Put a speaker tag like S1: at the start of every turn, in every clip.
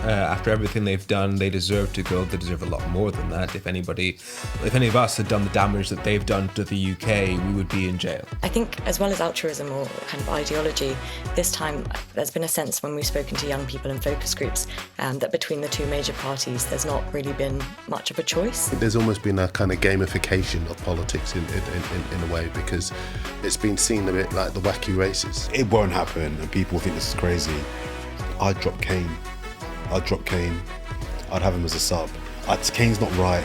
S1: After everything they've done, they deserve to go. They deserve a lot more than that. If any of us had done the damage that they've done to the UK, we would be in jail.
S2: I think as well as altruism or kind of ideology, this time there's been a sense when we've spoken to young people in focus groups that between the two major parties, there's not really been much of a choice.
S3: There's almost been a kind of gamification of politics in a way, because it's been seen a bit like the wacky races.
S4: It won't happen, and people think this is crazy. I'd drop Kane. I'd have him as a sub. Kane's not right.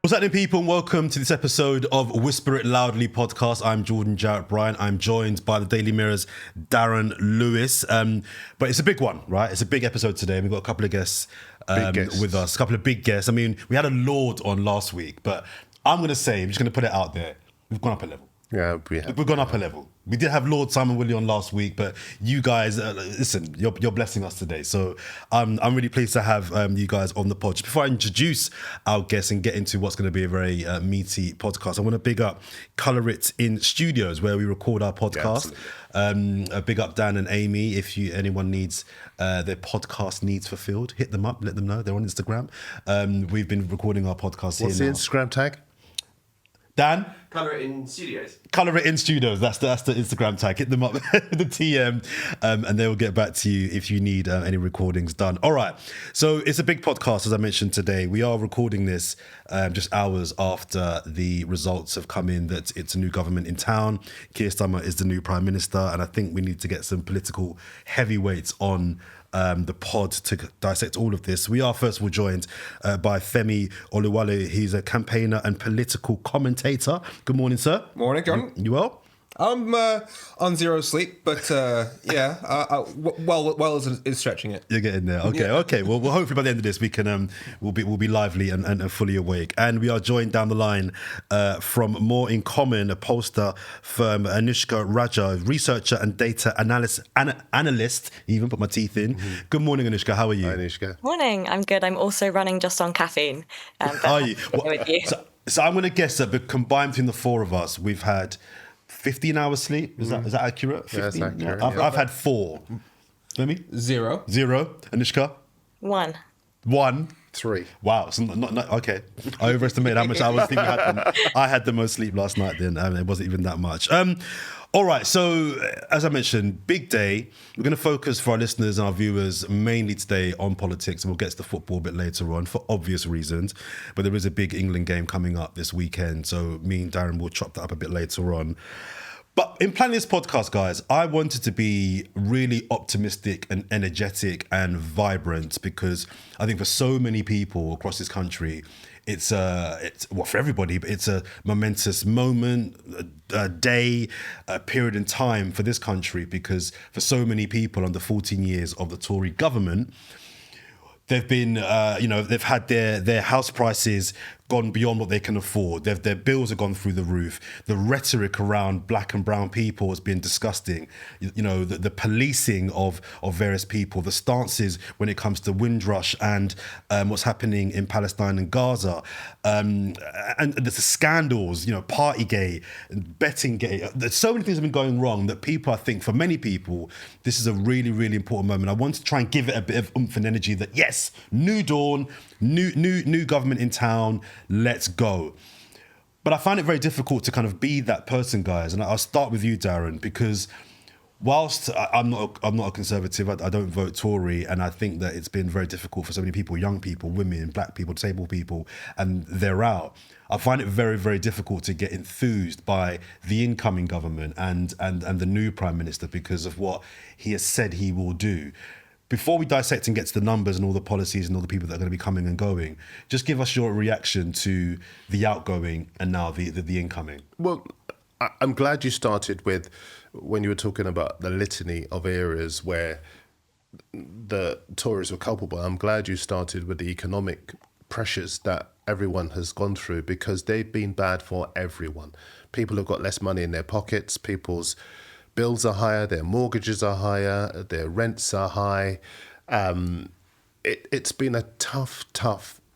S4: What's happening, people? And welcome to this episode of Whisper It Loudly podcast. I'm Jordan Jarrett-Bryan. I'm joined by the Daily Mirror's Darren Lewis. But it's a big one, right? It's a big episode today. We've got a couple of guests with us, a couple of big guests. I mean, we had a Lord on last week, but I'm just going to put it out there. We've gone up a level.
S3: Yeah, we've
S4: gone up a level. We did have Lord Simon Willie on last week, but you guys, listen, you're blessing us today. So I'm really pleased to have you guys on the pod. Just before I introduce our guests and get into what's going to be a very meaty podcast, I want to big up Colour It in Studios, where we record our podcast. Yeah, big up Dan and Amy. If anyone needs their podcast needs fulfilled, hit them up, let them know. They're on Instagram. We've been recording our podcast
S3: What's
S4: here now.
S3: What's the Instagram tag?
S4: Dan?
S5: Colour It in Studios.
S4: Colour It in Studios. That's the Instagram tag. Hit them up, the TM, and they will get back to you if you need any recordings done. All right. So it's a big podcast, as I mentioned today. We are recording this just hours after the results have come in that it's a new government in town. Keir Starmer is the new Prime Minister, and I think we need to get some political heavyweights on the pod to dissect all of this. We are first of all joined by Femi Oluwole. He's a campaigner and political commentator. Good morning, sir.
S1: Morning, John.
S4: You well?
S1: I'm on zero sleep, but well is stretching it.
S4: You're getting there. Okay, yeah. Okay. Well, hopefully by the end of this we can we'll be lively and fully awake. And we are joined down the line from More in Common, a pollster firm, Anouschka, Rajah, researcher and data analyst. Even put my teeth in. Mm-hmm. Good morning, Anouschka. How are you?
S3: Hi, Anouschka.
S2: Morning. I'm good. I'm also running just on caffeine.
S4: Are you?
S2: With you.
S4: So I'm going to guess that combined between the four of us, we've had 15 hours sleep. Is that accurate? 15?
S3: Yeah, that's accurate.
S4: I've had 4. Femi?
S1: 0.
S4: Anouschka?
S2: 1.
S3: 3.
S4: Wow. So not okay. I overestimated how much hours sleep we had. I had the most sleep last night then. It wasn't even that much. All right. So as I mentioned, big day. We're going to focus for our listeners and our viewers mainly today on politics, and we'll get to the football a bit later on for obvious reasons. But there is a big England game coming up this weekend. So me and Darren will chop that up a bit later on. But in planning this podcast, guys, I wanted to be really optimistic and energetic and vibrant, because I think for so many people across this country, it's for everybody, but it's a momentous moment, a day, a period in time for this country, because for so many people under 14 years of the Tory government, they've been, they've had their house prices gone beyond what they can afford. Their bills have gone through the roof. The rhetoric around black and brown people has been disgusting. You know, the policing of various people, the stances when it comes to Windrush and what's happening in Palestine and Gaza, and the scandals, Partygate, Bettinggate. There's so many things have been going wrong that people, I think, for many people, this is a really, really important moment. I want to try and give it a bit of oomph and energy that, yes, new dawn, new government in town, let's go. But I find it very difficult to kind of be that person, guys. And I'll start with you, Darren, because whilst I'm not a conservative, I don't vote Tory, and I think that it's been very difficult for so many people, young people, women, black people, disabled people, and they're out. I find it very, very difficult to get enthused by the incoming government and the new Prime Minister because of what he has said he will do. Before we dissect and get to the numbers and all the policies and all the people that are going to be coming and going, just give us your reaction to the outgoing and now the incoming.
S3: Well, I'm glad you started with when you were talking about the litany of areas where the Tories were culpable. I'm glad you started with the economic pressures that everyone has gone through, because they've been bad for everyone. People have got less money in their pockets. People's bills are higher, their mortgages are higher, their rents are high. It's been a tough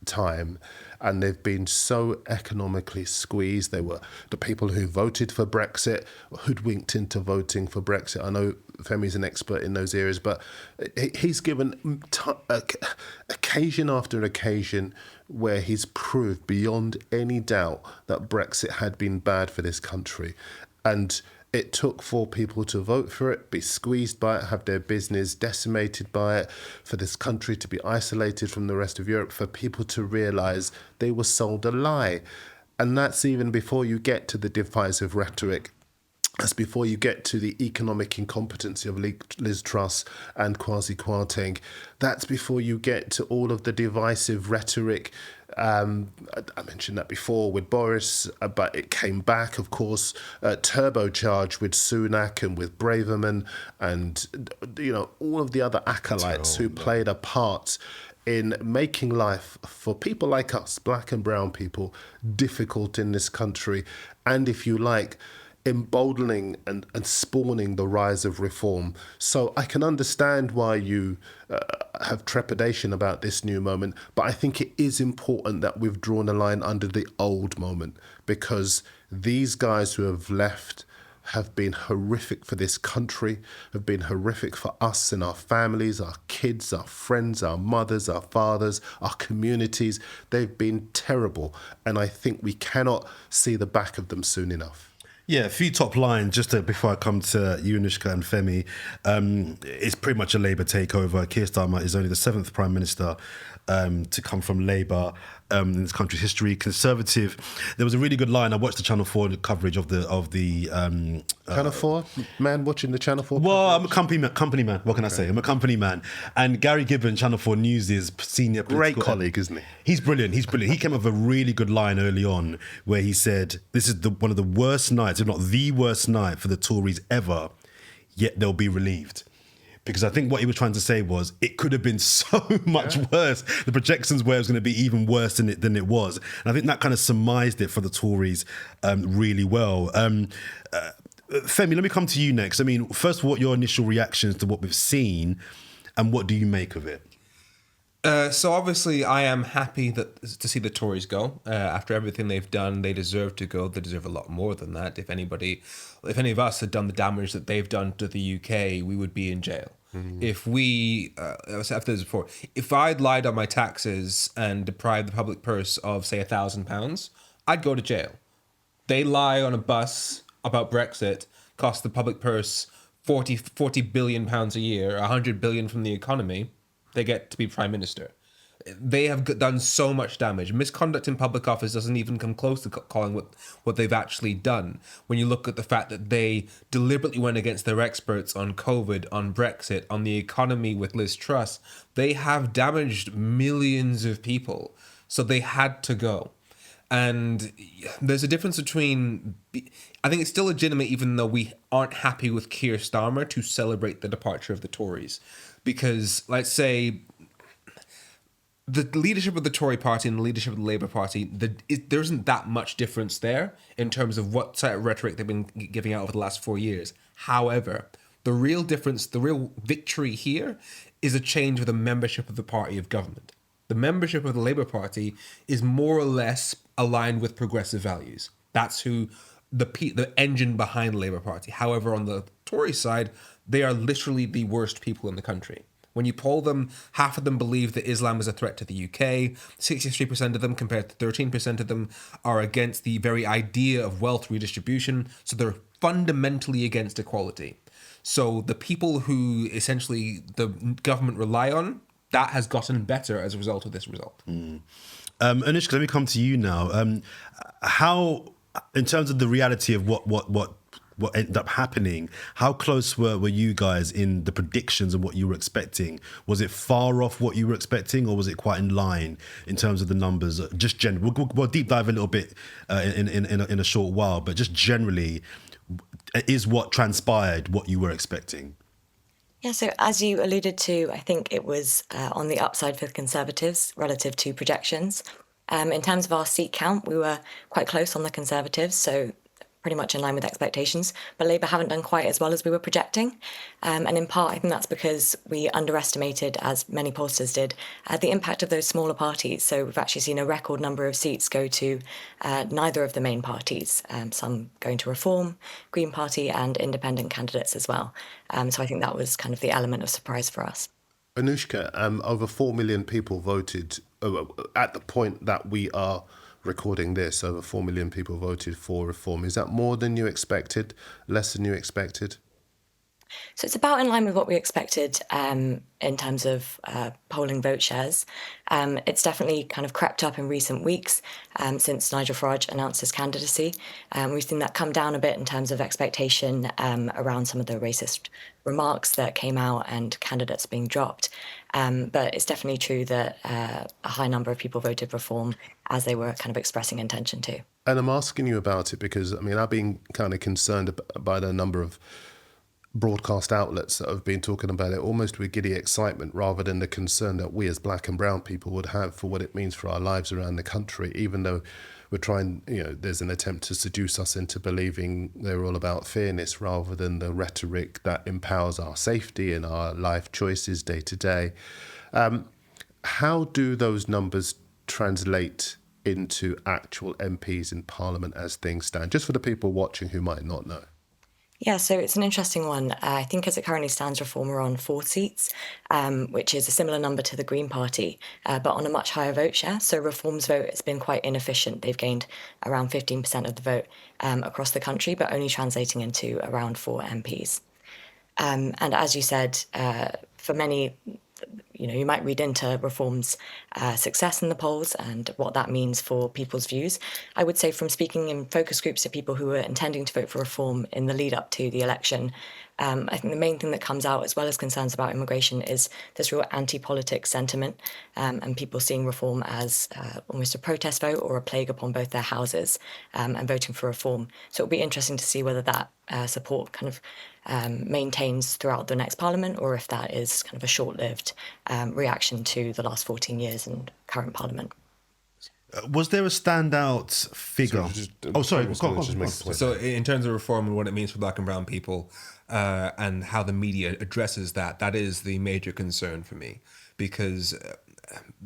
S3: time, and they've been so economically squeezed. They were the people who voted for Brexit, hoodwinked into voting for Brexit. I know Femi's an expert in those areas, but he's given occasion after occasion where he's proved beyond any doubt that Brexit had been bad for this country. And it took for people to vote for it, be squeezed by it, have their business decimated by it, for this country to be isolated from the rest of Europe, for people to realise they were sold a lie. And that's even before you get to the divisive rhetoric. That's before you get to the economic incompetency of Liz Truss and Kwasi Kwarteng. That's before you get to all of the divisive rhetoric. I mentioned that before with Boris, but it came back, of course, turbocharged with Sunak and with Braverman and, all of the other acolytes who played a part in making life for people like us, black and brown people, difficult in this country. And if you like, emboldening and spawning the rise of reform. So I can understand why you have trepidation about this new moment, but I think it is important that we've drawn a line under the old moment, because these guys who have left have been horrific for this country, have been horrific for us and our families, our kids, our friends, our mothers, our fathers, our communities. They've been terrible, and I think we cannot see the back of them soon enough.
S4: Yeah, a few top lines before I come to you, Anouschka and Femi. It's pretty much a Labour takeover. Keir Starmer is only the 7th Prime Minister to come from Labour in this country's history. Conservative. There was a really good line. I watched the Channel 4 coverage of the
S3: Channel 4 man watching the Channel 4.
S4: Well, I'm a company man. What can I say? I'm a company man. And Gary Gibbon, Channel 4 News' senior
S3: great colleague, isn't he?
S4: He's brilliant. He came up with a really good line early on where he said, "This is one of the worst nights, if not the worst night, for the Tories ever. Yet they'll be relieved." Because I think what he was trying to say was it could have been so much worse. The projections were it was going to be even worse than it was. And I think that kind of surmised it for the Tories really well. Femi, let me come to you next. I mean, first of all, what are your initial reactions to what we've seen and what do you make of it?
S1: So obviously I am happy to see the Tories go. After everything they've done, they deserve to go. They deserve a lot more than that. If any of us had done the damage that they've done to the UK, we would be in jail. If we, I've said this before, if I'd lied on my taxes and deprived the public purse of, say, £1,000, I'd go to jail. They lie on a bus about Brexit, cost the public purse £40 billion a year, 100 billion from the economy. They get to be Prime Minister. They have done so much damage. Misconduct in public office doesn't even come close to calling what they've actually done. When you look at the fact that they deliberately went against their experts on COVID, on Brexit, on the economy with Liz Truss, they have damaged millions of people. So they had to go. And there's a difference between, I think it's still legitimate, even though we aren't happy with Keir Starmer, to celebrate the departure of the Tories. Because, let's say, the leadership of the Tory party and the leadership of the Labour Party, there isn't that much difference there in terms of what sort of rhetoric they've been giving out over the last 4 years. However, the real difference, the real victory here is a change with the membership of the party of government. The membership of the Labour Party is more or less aligned with progressive values. That's who the engine behind the Labour Party. However, on the Tory side, they are literally the worst people in the country. When you poll them, half of them believe that Islam is a threat to the UK. 63% of them, compared to 13% of them, are against the very idea of wealth redistribution. So they're fundamentally against equality. So the people who essentially the government rely on, that has gotten better as a result of this result.
S4: Anouschka, let me come to you now. How, in terms of the reality of what ended up happening, how close were you guys in the predictions and what you were expecting? Was it far off what you were expecting, or was it quite in line in terms of the numbers? Just generally, we'll deep dive a little bit in a short while, but just generally, is what transpired what you were expecting?
S2: Yeah, so as you alluded to, I think it was on the upside for the Conservatives relative to projections. In terms of our seat count, we were quite close on the Conservatives, so pretty much in line with expectations, but Labour haven't done quite as well as we were projecting. And in part, I think that's because we underestimated, as many pollsters did, the impact of those smaller parties. So we've actually seen a record number of seats go to neither of the main parties, some going to Reform, Green Party and independent candidates as well. So I think that was kind of the element of surprise for us.
S3: Anouschka, over 4 million people voted at the point that we are recording this. Over 4 million people voted for Reform. Is that more than you expected? Less than you expected?
S2: So it's about in line with what we expected in terms of polling vote shares. It's definitely kind of crept up in recent weeks since Nigel Farage announced his candidacy. We've seen that come down a bit in terms of expectation around some of the racist remarks that came out and candidates being dropped. But it's definitely true that a high number of people voted Reform as they were kind of expressing intention to.
S3: And I'm asking you about it because, I mean, I've been kind of concerned by the number of broadcast outlets that have been talking about it almost with giddy excitement rather than the concern that we as black and brown people would have for what it means for our lives around the country, even though we're trying, there's an attempt to seduce us into believing they're all about fairness rather than the rhetoric that empowers our safety and our life choices day to day. How do those numbers translate into actual MPs in Parliament as things stand? Just for the people watching who might not know.
S2: Yeah, so it's an interesting one. I think as it currently stands, Reform are on 4 seats, which is a similar number to the Green Party, but on a much higher vote share. So Reform's vote has been quite inefficient. They've gained around 15% of the vote across the country, but only translating into around 4 MPs. And as you said, for many, you might read into Reform's success in the polls and what that means for people's views. I would say from speaking in focus groups to people who were intending to vote for Reform in the lead up to the election, I think the main thing that comes out, as well as concerns about immigration, is this real anti-politics sentiment and people seeing Reform as almost a protest vote or a plague upon both their houses and voting for Reform. So it'll be interesting to see whether that support kind of maintains throughout the next Parliament or if that is kind of a short-lived reaction to the last 14 years in current Parliament.
S4: Was there a standout figure? Sorry.
S1: So in terms of Reform and what it means for black and brown people and how the media addresses that is the major concern for me, because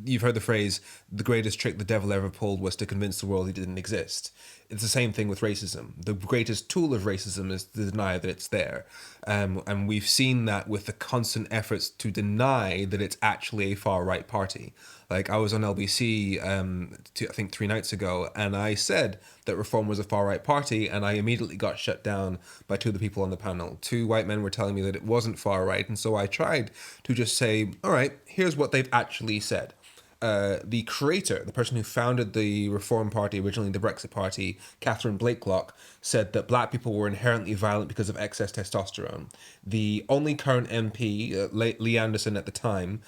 S1: you've heard the phrase, the greatest trick the devil ever pulled was to convince the world he didn't exist. It's the same thing with racism. The greatest tool of racism is to deny that it's there. And we've seen that with the constant efforts to deny that it's actually a far-right party. Like, I was on LBC, I think 3 nights ago, and I said that Reform was a far-right party, and I immediately got shut down by 2 of the people on the panel. 2 white men were telling me that it wasn't far-right, and so I tried to just say, all right, here's what they've actually said. The creator, the person who founded the Reform Party, originally the Brexit Party, Catherine Blakelock, said that black people were inherently violent because of excess testosterone. The only current MP, Lee Anderson at the time,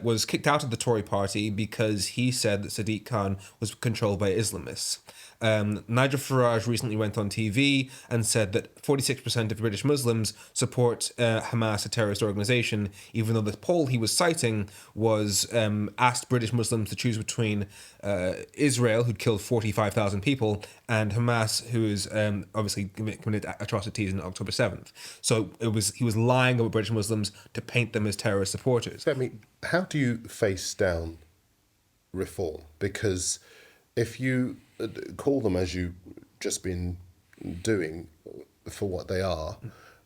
S1: was kicked out of the Tory party because he said that Sadiq Khan was controlled by Islamists. Nigel Farage recently went on TV and said that 46% of British Muslims support Hamas, a terrorist organization, even though the poll he was citing was asked British Muslims to choose between Israel, who'd killed 45,000 people, and Hamas, who is obviously committed atrocities on October 7th. So he was lying about British Muslims to paint them as terrorist supporters.
S3: Femi, how do you face down Reform? Because if you call them, as you've just been doing, for what they are,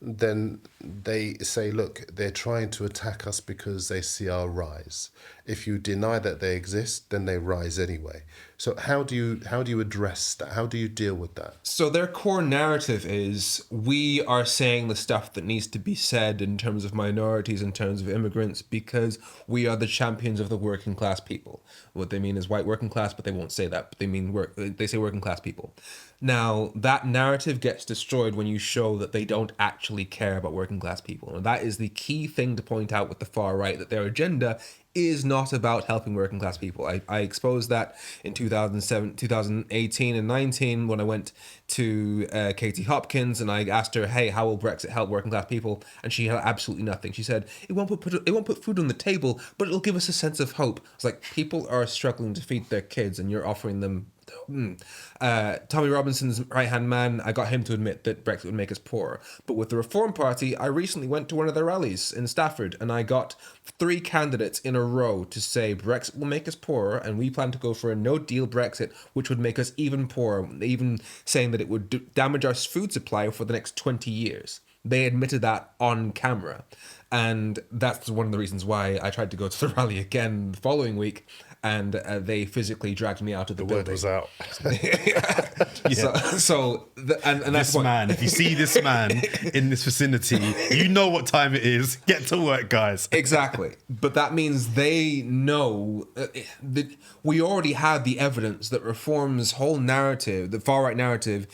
S3: then they say, look, they're trying to attack us because they see our rise. If you deny that they exist, then they rise anyway. So how do you address that? How do you deal with that?
S1: So their core narrative is, we are saying the stuff that needs to be said in terms of minorities, in terms of immigrants, because we are the champions of the working class people. What they mean is white working class, but they won't say that. But they say working class people. Now, that narrative gets destroyed when you show that they don't actually care about working class people. And that is the key thing to point out with the far right, that their agenda is not about helping working class people. I exposed that in 2018 and 19 when I went to Katie Hopkins and I asked her, hey, how will Brexit help working class people? And she had absolutely nothing. She said, it won't put food on the table, but it'll give us a sense of hope. It's like, people are struggling to feed their kids and you're offering them Tommy Robinson's right-hand man, I got him to admit that Brexit would make us poorer. But with the Reform Party, I recently went to one of their rallies in Stafford, and I got 3 candidates in a row to say Brexit will make us poorer, and we plan to go for a no-deal Brexit, which would make us even poorer, even saying that it would damage our food supply for the next 20 years. They admitted that on camera. And that's one of the reasons why I tried to go to the rally again the following week, and they physically dragged me out of the building.
S3: Word was out.
S1: And that's
S4: This man, if you see this man in this vicinity, you know what time it is. Get to work, guys.
S1: Exactly. But that means they know that we already had the evidence that Reform's whole narrative, the far-right narrative,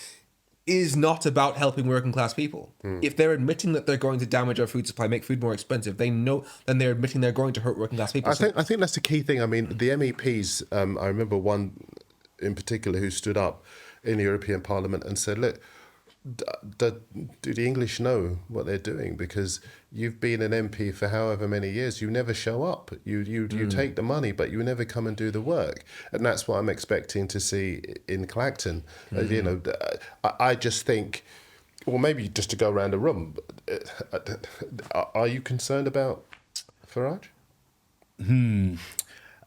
S1: is not about helping working class people. If they're admitting that they're going to damage our food supply, make food more expensive, they know, then they're admitting they're going to hurt working class people.
S3: I think that's the key thing. I mean, the MEPs, I remember one in particular who stood up in the European Parliament and said, look, do the English know what they're doing? Because you've been an MP for however many years, you never show up. You take the money, but you never come and do the work. And that's what I'm expecting to see in Clacton. I just think, well, maybe just to go around the room, are you concerned about Farage?
S4: Am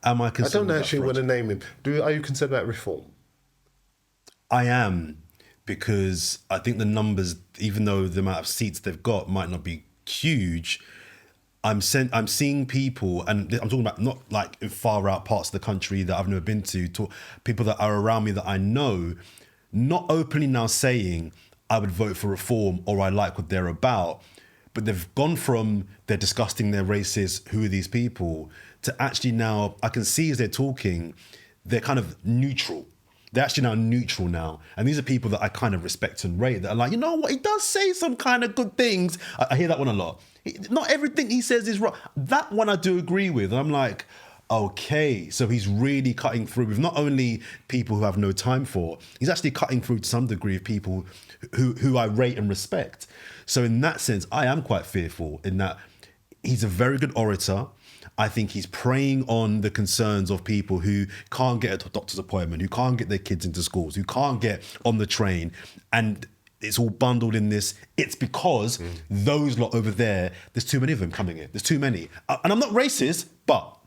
S4: I concerned?
S3: I don't actually want to name him. Are you concerned about Reform?
S4: I am, because I think the numbers, even though the amount of seats they've got might not be huge, I'm seeing people, and I'm talking about not like in far out parts of the country that I've never been to people that are around me that I know, not openly now saying I would vote for Reform or I like what they're about, but they've gone from they're disgusting, they're racist, who are these people, to actually now I can see as they're talking, they're kind of neutral. They're actually now neutral now. And these are people that I kind of respect and rate, that are like, you know what, he does say some kind of good things. I hear that one a lot. Not everything he says is wrong. That one I do agree with. And I'm like, okay, so he's really cutting through with not only people who have no time for, he's actually cutting through to some degree of people who I rate and respect. So in that sense, I am quite fearful in that he's a very good orator. I think he's preying on the concerns of people who can't get a doctor's appointment, who can't get their kids into schools, who can't get on the train. And it's all bundled in this. It's because those lot over there, there's too many of them coming in. There's too many. And I'm not racist, but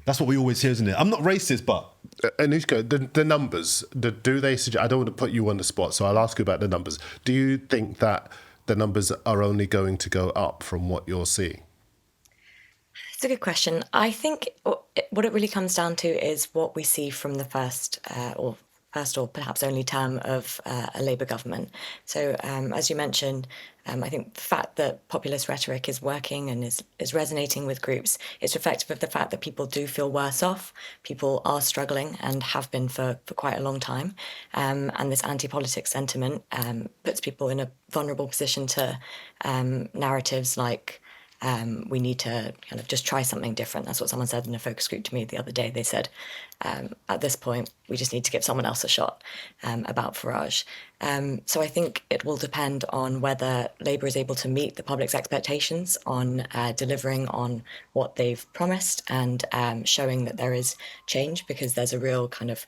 S4: that's what we always hear, isn't it? I'm not racist, but...
S3: Anouschka, the numbers, do they suggest... I don't want to put you on the spot, so I'll ask you about the numbers. Do you think that the numbers are only going to go up from what you're seeing?
S2: It's a good question. I think what it really comes down to is what we see from the first or perhaps only term of a Labour government. So as you mentioned, I think the fact that populist rhetoric is working and is resonating with groups is reflective of the fact that people do feel worse off. People are struggling and have been for quite a long time. And this anti-politics sentiment puts people in a vulnerable position to narratives like, we need to kind of just try something different. That's what someone said in a focus group to me the other day. They said, at this point, we just need to give someone else a shot about Farage. So I think it will depend on whether Labour is able to meet the public's expectations on delivering on what they've promised and showing that there is change, because there's a real kind of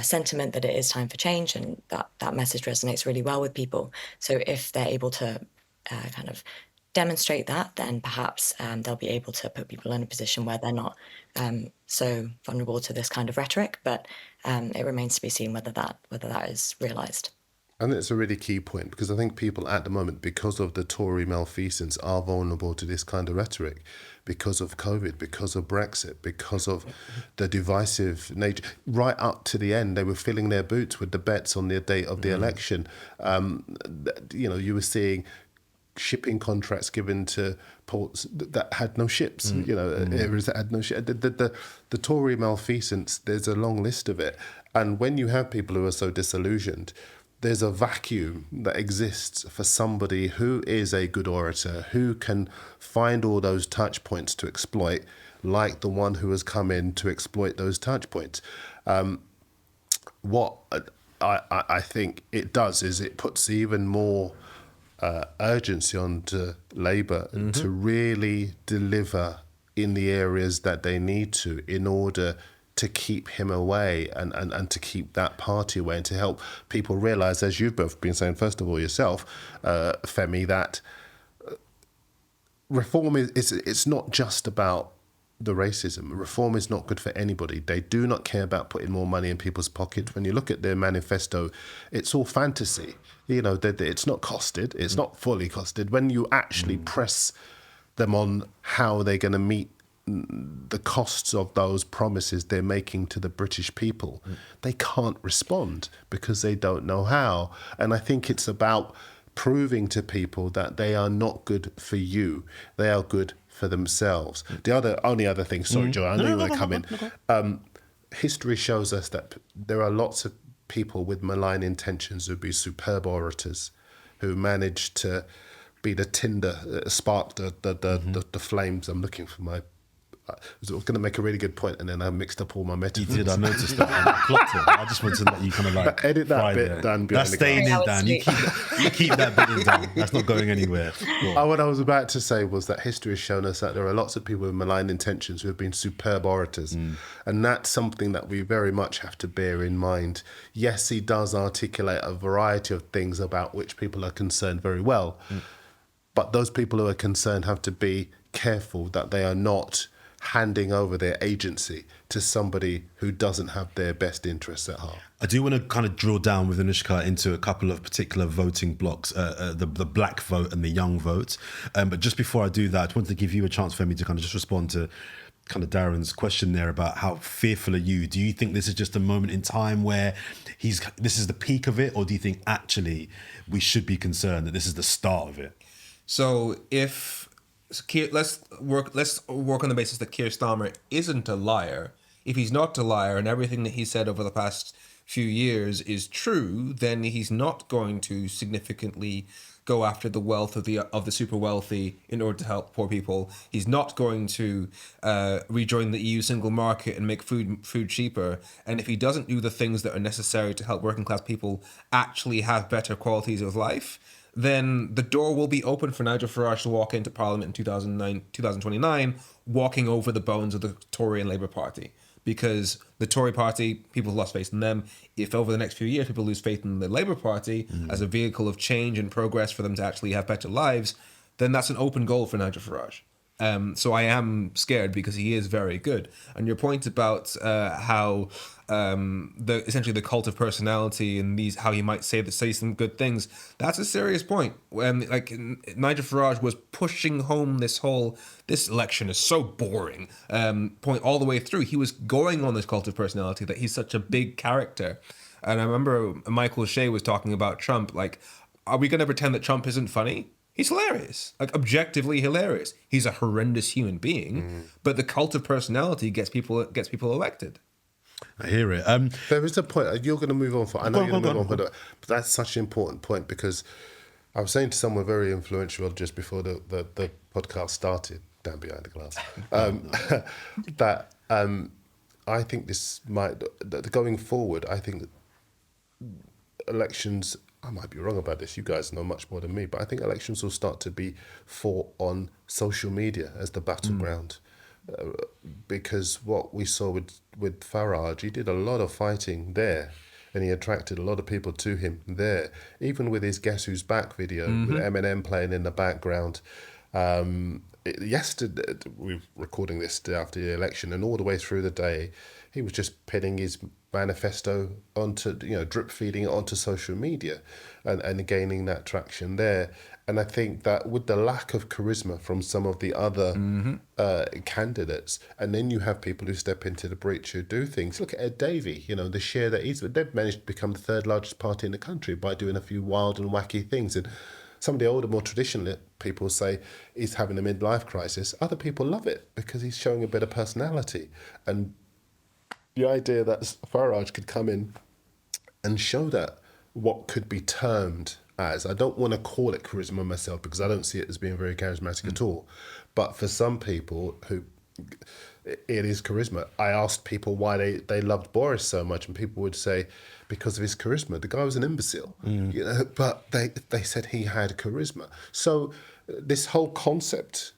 S2: sentiment that it is time for change, and that message resonates really well with people. So if they're able to kind of demonstrate that, then perhaps they'll be able to put people in a position where they're not so vulnerable to this kind of rhetoric. But it remains to be seen whether that is realised.
S3: And it's a really key point, because I think people at the moment, because of the Tory malfeasance, are vulnerable to this kind of rhetoric, because of COVID, because of Brexit, because of the divisive nature. Right up to the end, they were filling their boots with the bets on the date of the election. You were seeing shipping contracts given to ports that had no ships, areas that had no ships. The Tory malfeasance, there's a long list of it. And when you have people who are so disillusioned, there's a vacuum that exists for somebody who is a good orator, who can find all those touch points to exploit, like the one who has come in to exploit those touch points. What I think it does is it puts even more urgency onto Labour to really deliver in the areas that they need to in order to keep him away and to keep that party away and to help people realise, as you've both been saying, first of all yourself, Femi, that reform it's not just about the racism. Reform is not good for anybody. They do not care about putting more money in people's pockets. When you look at their manifesto, it's all fantasy. You know, it's not costed. It's not fully costed. When you actually press them on how they're going to meet the costs of those promises they're making to the British people, they can't respond because they don't know how. And I think it's about proving to people that they are not good for you. They are good for themselves. The only other thing, sorry, Joe, I know you want to come in. History shows us that there are lots of people with malign intentions who'd be superb orators, who manage to be the tinder, spark the flames. I'm looking for my... I was going to make a really good point and then I mixed up all my metaphors.
S4: You did, I noticed that. I clocked it. I just wanted to let you kind of like...
S3: Edit that bit, Dan.
S4: That's staying in, Dan. You keep that bit in, Dan. That's not going anywhere.
S3: What I was about to say was that history has shown us that there are lots of people with malign intentions who have been superb orators. And that's something that we very much have to bear in mind. Yes, he does articulate a variety of things about which people are concerned very well. But those people who are concerned have to be careful that they are not handing over their agency to somebody who doesn't have their best interests at heart.
S4: I do want to kind of drill down with Anouschka into a couple of particular voting blocks, the black vote and the young vote. But just before I do that, I wanted to give you a chance, Femi, to kind of just respond to kind of Darren's question there about how fearful are you? Do you think this is just a moment in time where this is the peak of it, or do you think actually we should be concerned that this is the start of it?
S1: So let's work on the basis that Keir Starmer isn't a liar. If he's not a liar and everything that he said over the past few years is true, then he's not going to significantly go after the wealth of the super wealthy in order to help poor people. He's not going to rejoin the EU single market and make food cheaper. And if he doesn't do the things that are necessary to help working class people actually have better qualities of life, then the door will be open for Nigel Farage to walk into Parliament in 2029, walking over the bones of the Tory and Labour Party. Because the Tory party, people have lost faith in them. If over the next few years people lose faith in the Labour Party as a vehicle of change and progress for them to actually have better lives, then that's an open goal for Nigel Farage. So I am scared because he is very good. And your point about how essentially the cult of personality and how he might say some good things, that's a serious point. Like Nigel Farage was pushing home this election is so boring point all the way through. He was going on this cult of personality, that he's such a big character. And I remember Michael Shea was talking about Trump, like, are we going to pretend that Trump isn't funny? He's hilarious, like objectively hilarious. He's a horrendous human being, but the cult of personality gets people elected.
S4: I hear it.
S3: There is a point you're going to move on for. I know you're going to move on, but that's such an important point, because I was saying to someone very influential just before the podcast started, down behind the glass, that I think going forward, I think elections, I might be wrong about this, you guys know much more than me, but I think elections will start to be fought on social media as the battleground. Because what we saw with Farage, he did a lot of fighting there and he attracted a lot of people to him there. Even with his Guess Who's Back video, with Eminem playing in the background. Yesterday, we're recording this day after the election, and all the way through the day, he was just pinning his manifesto onto, drip feeding it onto social media and gaining that traction there. And I think that with the lack of charisma from some of the other candidates, and then you have people who step into the breach who do things. Look at Ed Davey, the share that they've managed to become the third largest party in the country by doing a few wild and wacky things. And some of the older, more traditional people say he's having a midlife crisis. Other people love it because he's showing a bit of personality. And the idea that Farage could come in and show that what could be termed as, I don't want to call it charisma myself because I don't see it as being very charismatic at all, but for some people who it is charisma. I asked people why they loved Boris so much, and people would say because of his charisma. The guy was an imbecile, but they said he had charisma. So this whole concept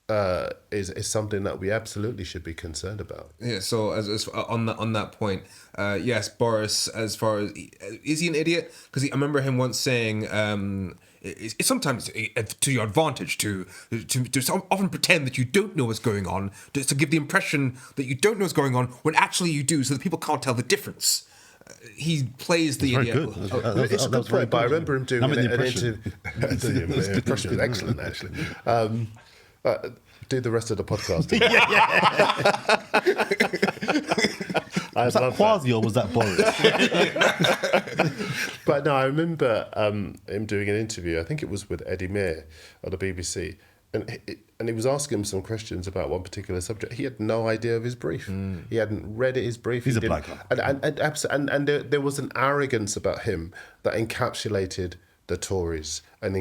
S3: is something that we absolutely should be concerned about.
S1: Yeah. So as on that point, yes, Boris. As far as is he an idiot? Because I remember him once saying, it's sometimes to your advantage to often pretend that you don't know what's going on, to give the impression that you don't know what's going on when actually you do, so that people can't tell the difference. He plays the
S4: Very
S1: idiot.
S4: good.
S3: It's a good point, but I remember him doing
S4: the
S3: an
S4: impression.
S3: the impression was excellent, actually. Do the rest of the podcast.
S4: Was that Quasi or was that Boris?
S3: But no, I remember him doing an interview. I think it was with Eddie Mair on the BBC, and he was asking him some questions about one particular subject. He had no idea of his brief. He hadn't read his brief.
S4: He's a black guy.
S3: And there was an arrogance about him that encapsulated the Tories and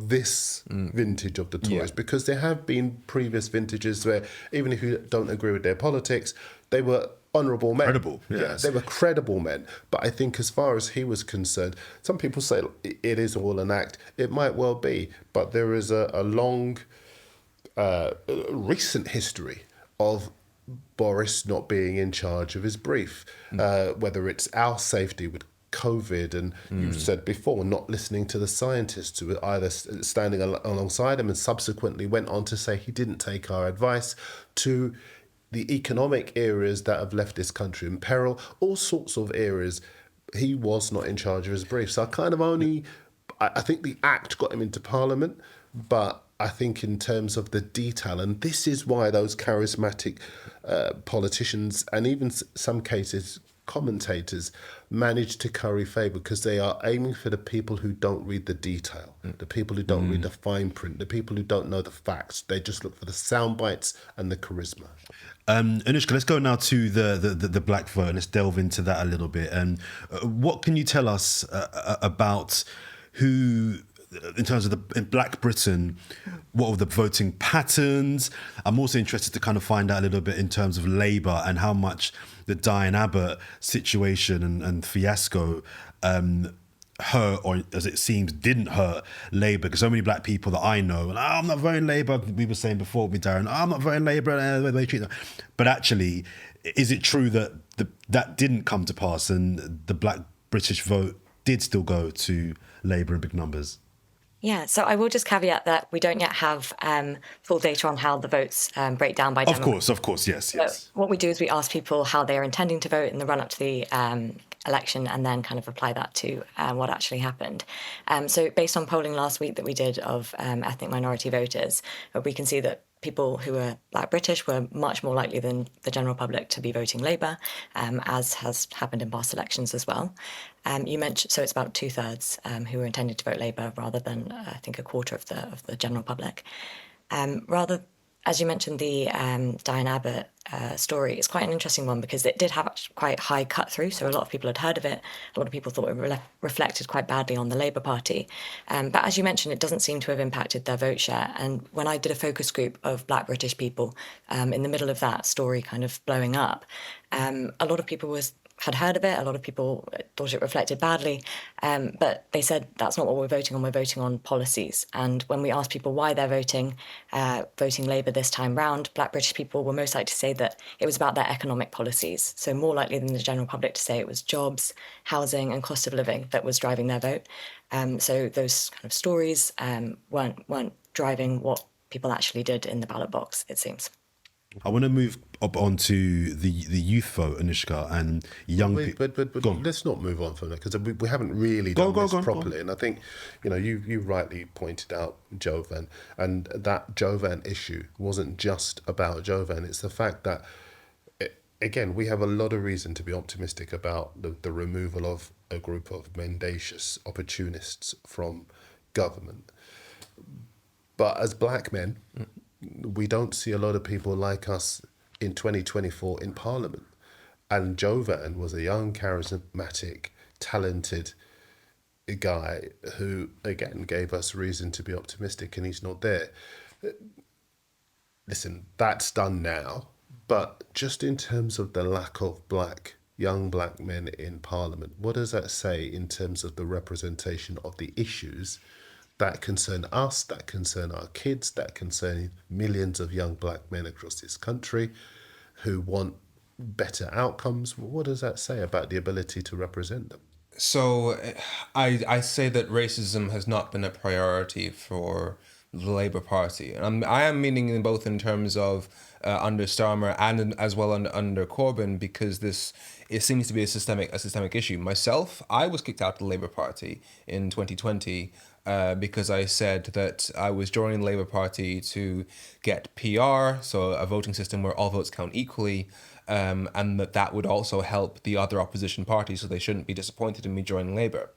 S3: this vintage of the Tories, because there have been previous vintages where even if you don't agree with their politics, they were honourable men.
S4: Credible, yes.
S3: Yeah, they were credible men. But I think as far as he was concerned, some people say it is all an act. It might well be, but there is a long, recent history of Boris not being in charge of his brief, whether it's our safety with COVID, and you said before, not listening to the scientists who were either standing alongside him and subsequently went on to say he didn't take our advice, to the economic areas that have left this country in peril, all sorts of areas. He was not in charge of his brief. So I think the act got him into Parliament, but I think in terms of the detail, and this is why those charismatic politicians and even some cases commentators manage to curry favour, because they are aiming for the people who don't read the detail, the people who don't read the fine print, the people who don't know the facts. They just look for the sound bites and the charisma.
S4: Anouschka, let's go now to the black vote. Let's delve into that a little bit. And what can you tell us about who, in terms of in Black Britain, what were the voting patterns? I'm also interested to kind of find out a little bit in terms of Labour and how much the Diane Abbott situation and fiasco hurt, or as it seems didn't hurt, Labour, because so many black people that I know, and I'm not voting Labour, we were saying before with Darren, I'm not voting Labour, they treat them. But actually, is it true that that didn't come to pass and the black British vote did still go to Labour in big numbers?
S2: Yeah, so I will just caveat that we don't yet have full data on how the votes break down by demographic.
S4: Of course, yes.
S2: So what we do is we ask people how they are intending to vote in the run-up to the election, and then kind of apply that to what actually happened. So based on polling last week that we did of ethnic minority voters, we can see that people who are Black British were much more likely than the general public to be voting Labour, as has happened in past elections as well. You mentioned, so it's about 2/3 who are intending to vote Labour, rather than I think a quarter of the general public. As you mentioned, the Diane Abbott story is quite an interesting one, because it did have quite high cut through. So a lot of people had heard of it. A lot of people thought it reflected quite badly on the Labour Party. But as you mentioned, it doesn't seem to have impacted their vote share. And when I did a focus group of Black British people in the middle of that story kind of blowing up, a lot of people had heard of it. A lot of people thought it reflected badly, but they said that's not what we're voting on. We're voting on policies. And when we asked people why they're voting Labour this time round, Black British people were most likely to say that it was about their economic policies. So more likely than the general public to say it was jobs, housing and cost of living that was driving their vote. So those kind of stories weren't driving what people actually did in the ballot box, it seems.
S4: I want to move up onto the youth vote, Anouschka, and young people.
S3: But let's not move on from that, because we haven't really done this properly. And I think, you rightly pointed out Jovan, and that Jovan issue wasn't just about Jovan. It's the fact that, again, we have a lot of reason to be optimistic about the removal of a group of mendacious opportunists from government. But as black men, we don't see a lot of people like us in 2024 in Parliament. And Jovan was a young, charismatic, talented guy who, again, gave us reason to be optimistic, and he's not there. Listen, that's done now. But just in terms of the lack of young black men in Parliament, what does that say in terms of the representation of the issues that concern us, that concern our kids, that concern millions of young black men across this country who want better outcomes. What does that say about the ability to represent them?
S1: So I say that racism has not been a priority for the Labour Party. And I am meaning in both in terms of under Starmer and as well under Corbyn, because it seems to be a systemic issue. Myself, I was kicked out of the Labour Party in 2020 because I said that I was joining the Labour Party to get PR, so a voting system where all votes count equally. And that would also help the other opposition parties, so they shouldn't be disappointed in me joining Labour.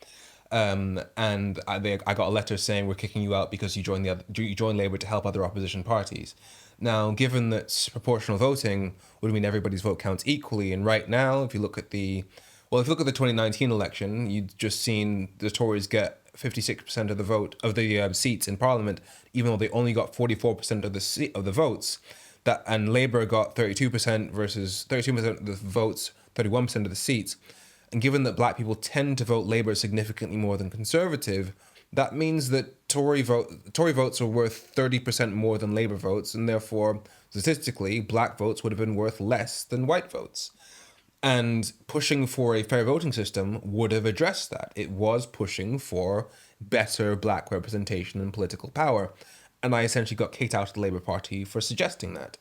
S1: And I got a letter saying we're kicking you out because you joined Labour to help other opposition parties. Now, given that proportional voting would mean everybody's vote counts equally, and right now, if you look at the 2019 election, you'd just seen the Tories get 56% of the vote of the seats in Parliament, even though they only got 44% of the votes. And Labour got 32% versus 32% of the votes, 31% of the seats. And given that black people tend to vote Labour significantly more than Conservative, that means that Tory votes are worth 30% more than Labour votes, and therefore, statistically, black votes would have been worth less than white votes. And pushing for a fair voting system would have addressed that. It was pushing for better black representation and political power. And I essentially got kicked out of the Labour Party for suggesting that.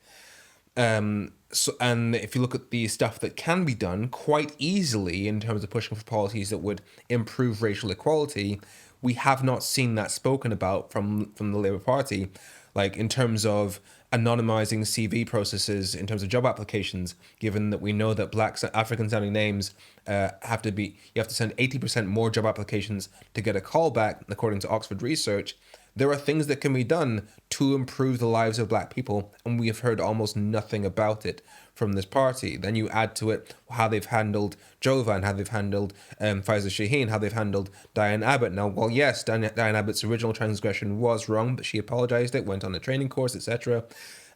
S1: And if you look at the stuff that can be done quite easily in terms of pushing for policies that would improve racial equality, we have not seen that spoken about from the Labour Party. Like in terms of anonymizing CV processes, in terms of job applications, given that we know that black African sounding names you have to send 80% more job applications to get a call back, according to Oxford research. There are things that can be done to improve the lives of black people, and we have heard almost nothing about it from this party. Then you add to it how they've handled Jovan, how they've handled Faiza Shaheen, how they've handled Diane Abbott. Now, well, yes, Diane Abbott's original transgression was wrong, but she apologized it, went on a training course, etc.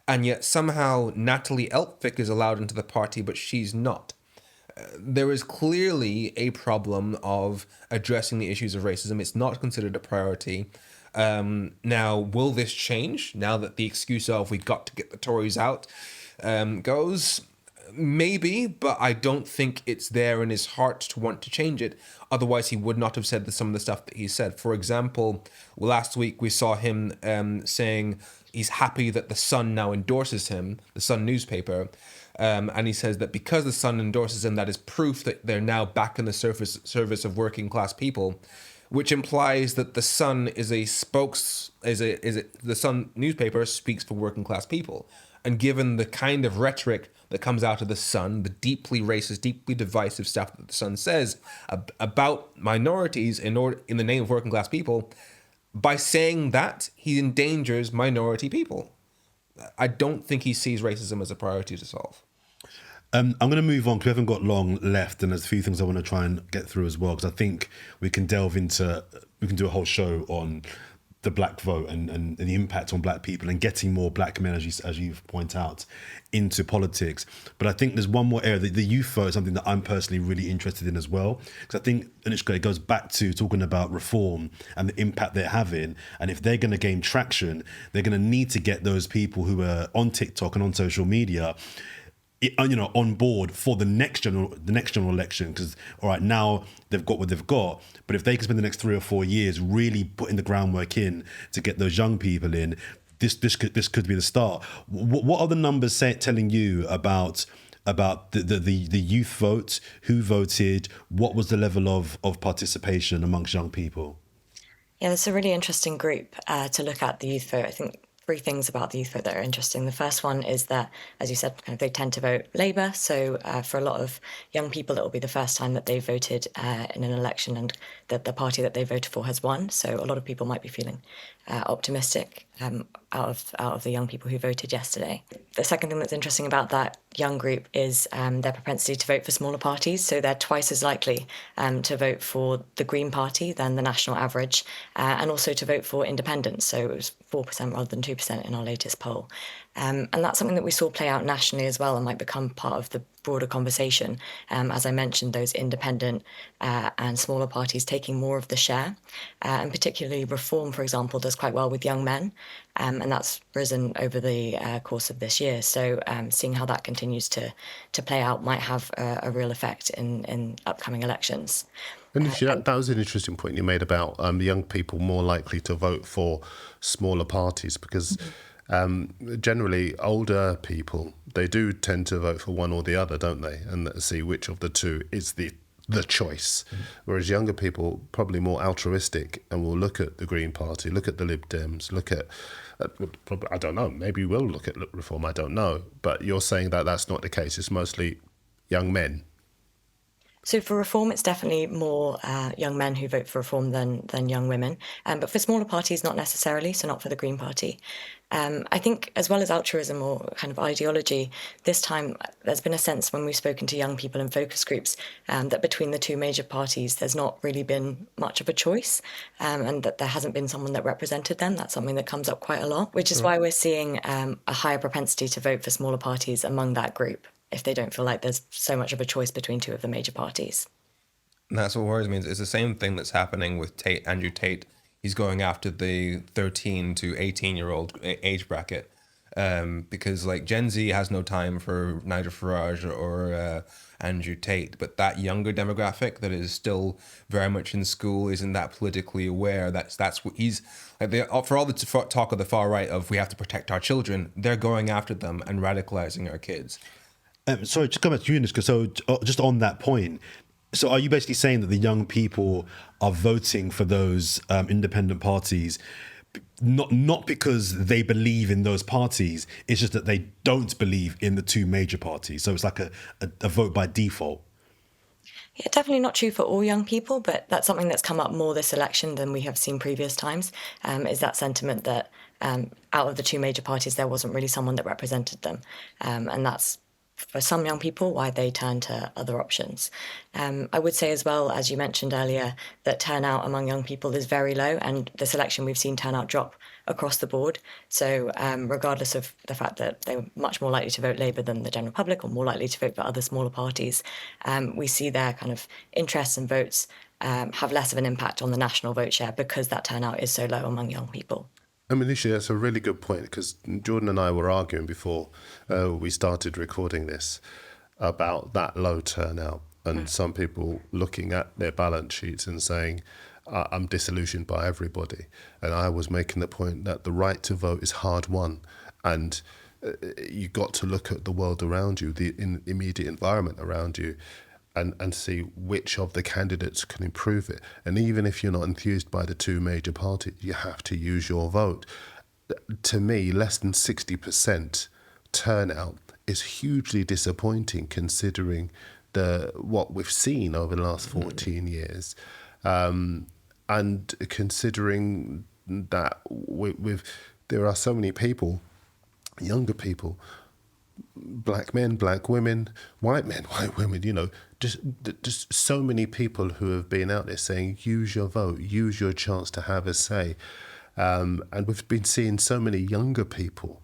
S1: And yet somehow Natalie Elphick is allowed into the party, but she's not. There is clearly a problem of addressing the issues of racism. It's not considered a priority. Now, will this change now that the excuse of we got to get the Tories out goes? Maybe, but I don't think it's there in his heart to want to change it. Otherwise, he would not have said some of the stuff that he said. For example, last week we saw him saying he's happy that the Sun now endorses him, the Sun newspaper. And he says that because the Sun endorses him, that is proof that they're now back in the service of working class people, which implies that the Sun is the Sun newspaper speaks for working class people. And given the kind of rhetoric that comes out of the Sun, the deeply racist, deeply divisive stuff that the Sun says about minorities in the name of working class people, by saying that, he endangers minority people. I don't think he sees racism as a priority to solve.
S4: I'm going to move on because we haven't got long left, and there's a few things I want to try and get through as well, because I think we can do a whole show on the black vote and the impact on black people and getting more black men, as you point out, into politics. But I think there's one more area, the youth vote is something that I'm personally really interested in as well, because I think, Anouschka, it goes back to talking about reform and the impact they're having. And if they're going to gain traction, they're going to need to get those people who are on TikTok and on social media on board for the next general election. Because all right, now they've got what they've got, but if they can spend the next 3 or 4 years really putting the groundwork in to get those young people in, this could be the start. What are the numbers telling you about the youth vote? Who voted? What was the level of participation amongst young people?
S2: Yeah, that's a really interesting group to look at, the youth vote. I think 3 things about the youth vote that are interesting. The first one is that, as you said, they tend to vote Labour. So for a lot of young people, it will be the first time that they voted in an election and that the party that they voted for has won. So a lot of people might be feeling optimistic out of the young people who voted yesterday. The second thing that's interesting about that young group is their propensity to vote for smaller parties. So they're twice as likely to vote for the Green Party than the national average, and also to vote for independents. So it was 4% rather than 2% in our latest poll. And that's something that we saw play out nationally as well and might become part of the broader conversation. As I mentioned, those independent and smaller parties taking more of the share. And particularly Reform, for example, does quite well with young men. And that's risen over the course of this year. So seeing how that continues to play out might have a real effect in upcoming elections.
S3: And that was an interesting point you made about young people more likely to vote for smaller parties because generally older people, they do tend to vote for one or the other, don't they? And see which of the two is the choice. Whereas younger people, probably more altruistic and will look at the Green Party, look at the Lib Dems, look at, I don't know, maybe we'll look at Reform, I don't know. But you're saying that that's not the case. It's mostly young men.
S2: So for Reform, it's definitely more young men who vote for Reform than young women. But for smaller parties, not necessarily, so not for the Green Party. I think as well as altruism or kind of ideology, this time there's been a sense when we've spoken to young people in focus groups that between the two major parties, there's not really been much of a choice and that there hasn't been someone that represented them. That's something that comes up quite a lot, which is why we're seeing a higher propensity to vote for smaller parties among that group, if they don't feel like there's so much of a choice between two of the major parties.
S1: And that's what worries me. It's the same thing that's happening with Andrew Tate. He's going after the 13 to 18-year-old age bracket because like Gen Z has no time for Nigel Farage or Andrew Tate, but that younger demographic that is still very much in school, isn't that politically aware. That's what he's like. For all the talk of the far right of we have to protect our children, they're going after them and radicalizing our kids.
S4: Sorry, just come back to you, Anouschka. So just on that point, so are you basically saying that the young people are voting for those independent parties not because they believe in those parties, it's just that they don't believe in the two major parties? So it's like a vote by default.
S2: Yeah, definitely not true for all young people, but that's something that's come up more this election than we have seen previous times, is that sentiment that out of the two major parties, there wasn't really someone that represented them. And that's, for some young people, why they turn to other options. I would say as well, as you mentioned earlier, that turnout among young people is very low, and this election we've seen turnout drop across the board. So regardless of the fact that they're much more likely to vote Labour than the general public, or more likely to vote for other smaller parties, we see their kind of interests and votes have less of an impact on the national vote share because that turnout is so low among young people.
S3: I mean, Nisha, that's a really good point because Jordan and I were arguing before we started recording this about that low turnout and some people looking at their balance sheets and saying, I'm disillusioned by everybody. And I was making the point that the right to vote is hard won and you got to look at the world around you, the immediate environment around you, and see which of the candidates can improve it. And even if you're not enthused by the two major parties, you have to use your vote. To me, less than 60% turnout is hugely disappointing considering what we've seen over the last 14 years. And considering that there are so many people, younger people, black men, black women, white men, white women, just so many people who have been out there saying, use your vote, use your chance to have a say. And we've been seeing so many younger people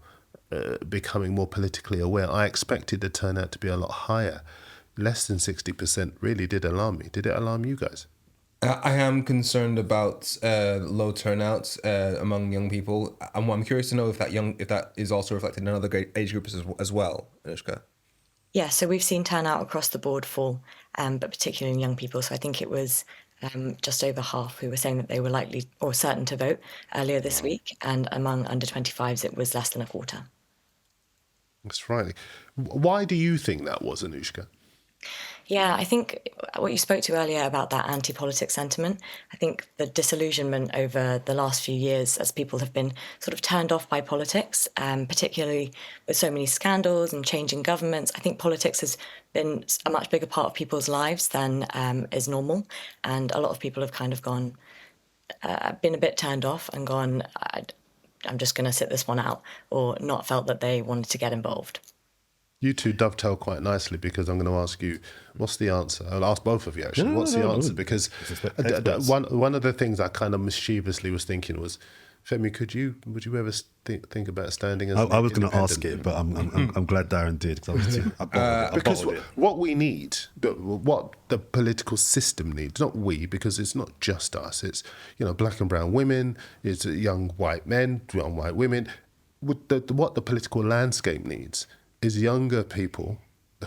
S3: becoming more politically aware. I expected the turnout to be a lot higher. Less than 60% really did alarm me. Did it alarm you guys?
S1: I am concerned about low turnouts among young people. I'm curious to know if that is also reflected in other age groups as well, Anouschka.
S2: Yeah, so we've seen turnout across the board fall, but particularly in young people. So I think it was just over half who were saying that they were likely or certain to vote earlier this week. And among under 25s, it was less than a quarter.
S3: That's right. Why do you think that was, Anouschka?
S2: Yeah, I think what you spoke to earlier about that anti-politics sentiment, I think the disillusionment over the last few years as people have been sort of turned off by politics, particularly with so many scandals and changing governments. I think politics has been a much bigger part of people's lives than is normal. And a lot of people have kind of been a bit turned off and gone, I'm just going to sit this one out, or not felt that they wanted to get involved.
S3: You two dovetail quite nicely because I'm going to ask you, what's the answer? I'll ask both of you actually. What's the answer? Because one of the things I kind of mischievously was thinking was, Femi, would you ever think about standing as?
S4: I was going to ask
S3: independent?
S4: it, but I'm glad Darren did, because
S3: Because what we need, what the political system needs, not we, because it's not just us. It's black and brown women, it's young white men, young white women. What the political landscape needs is younger people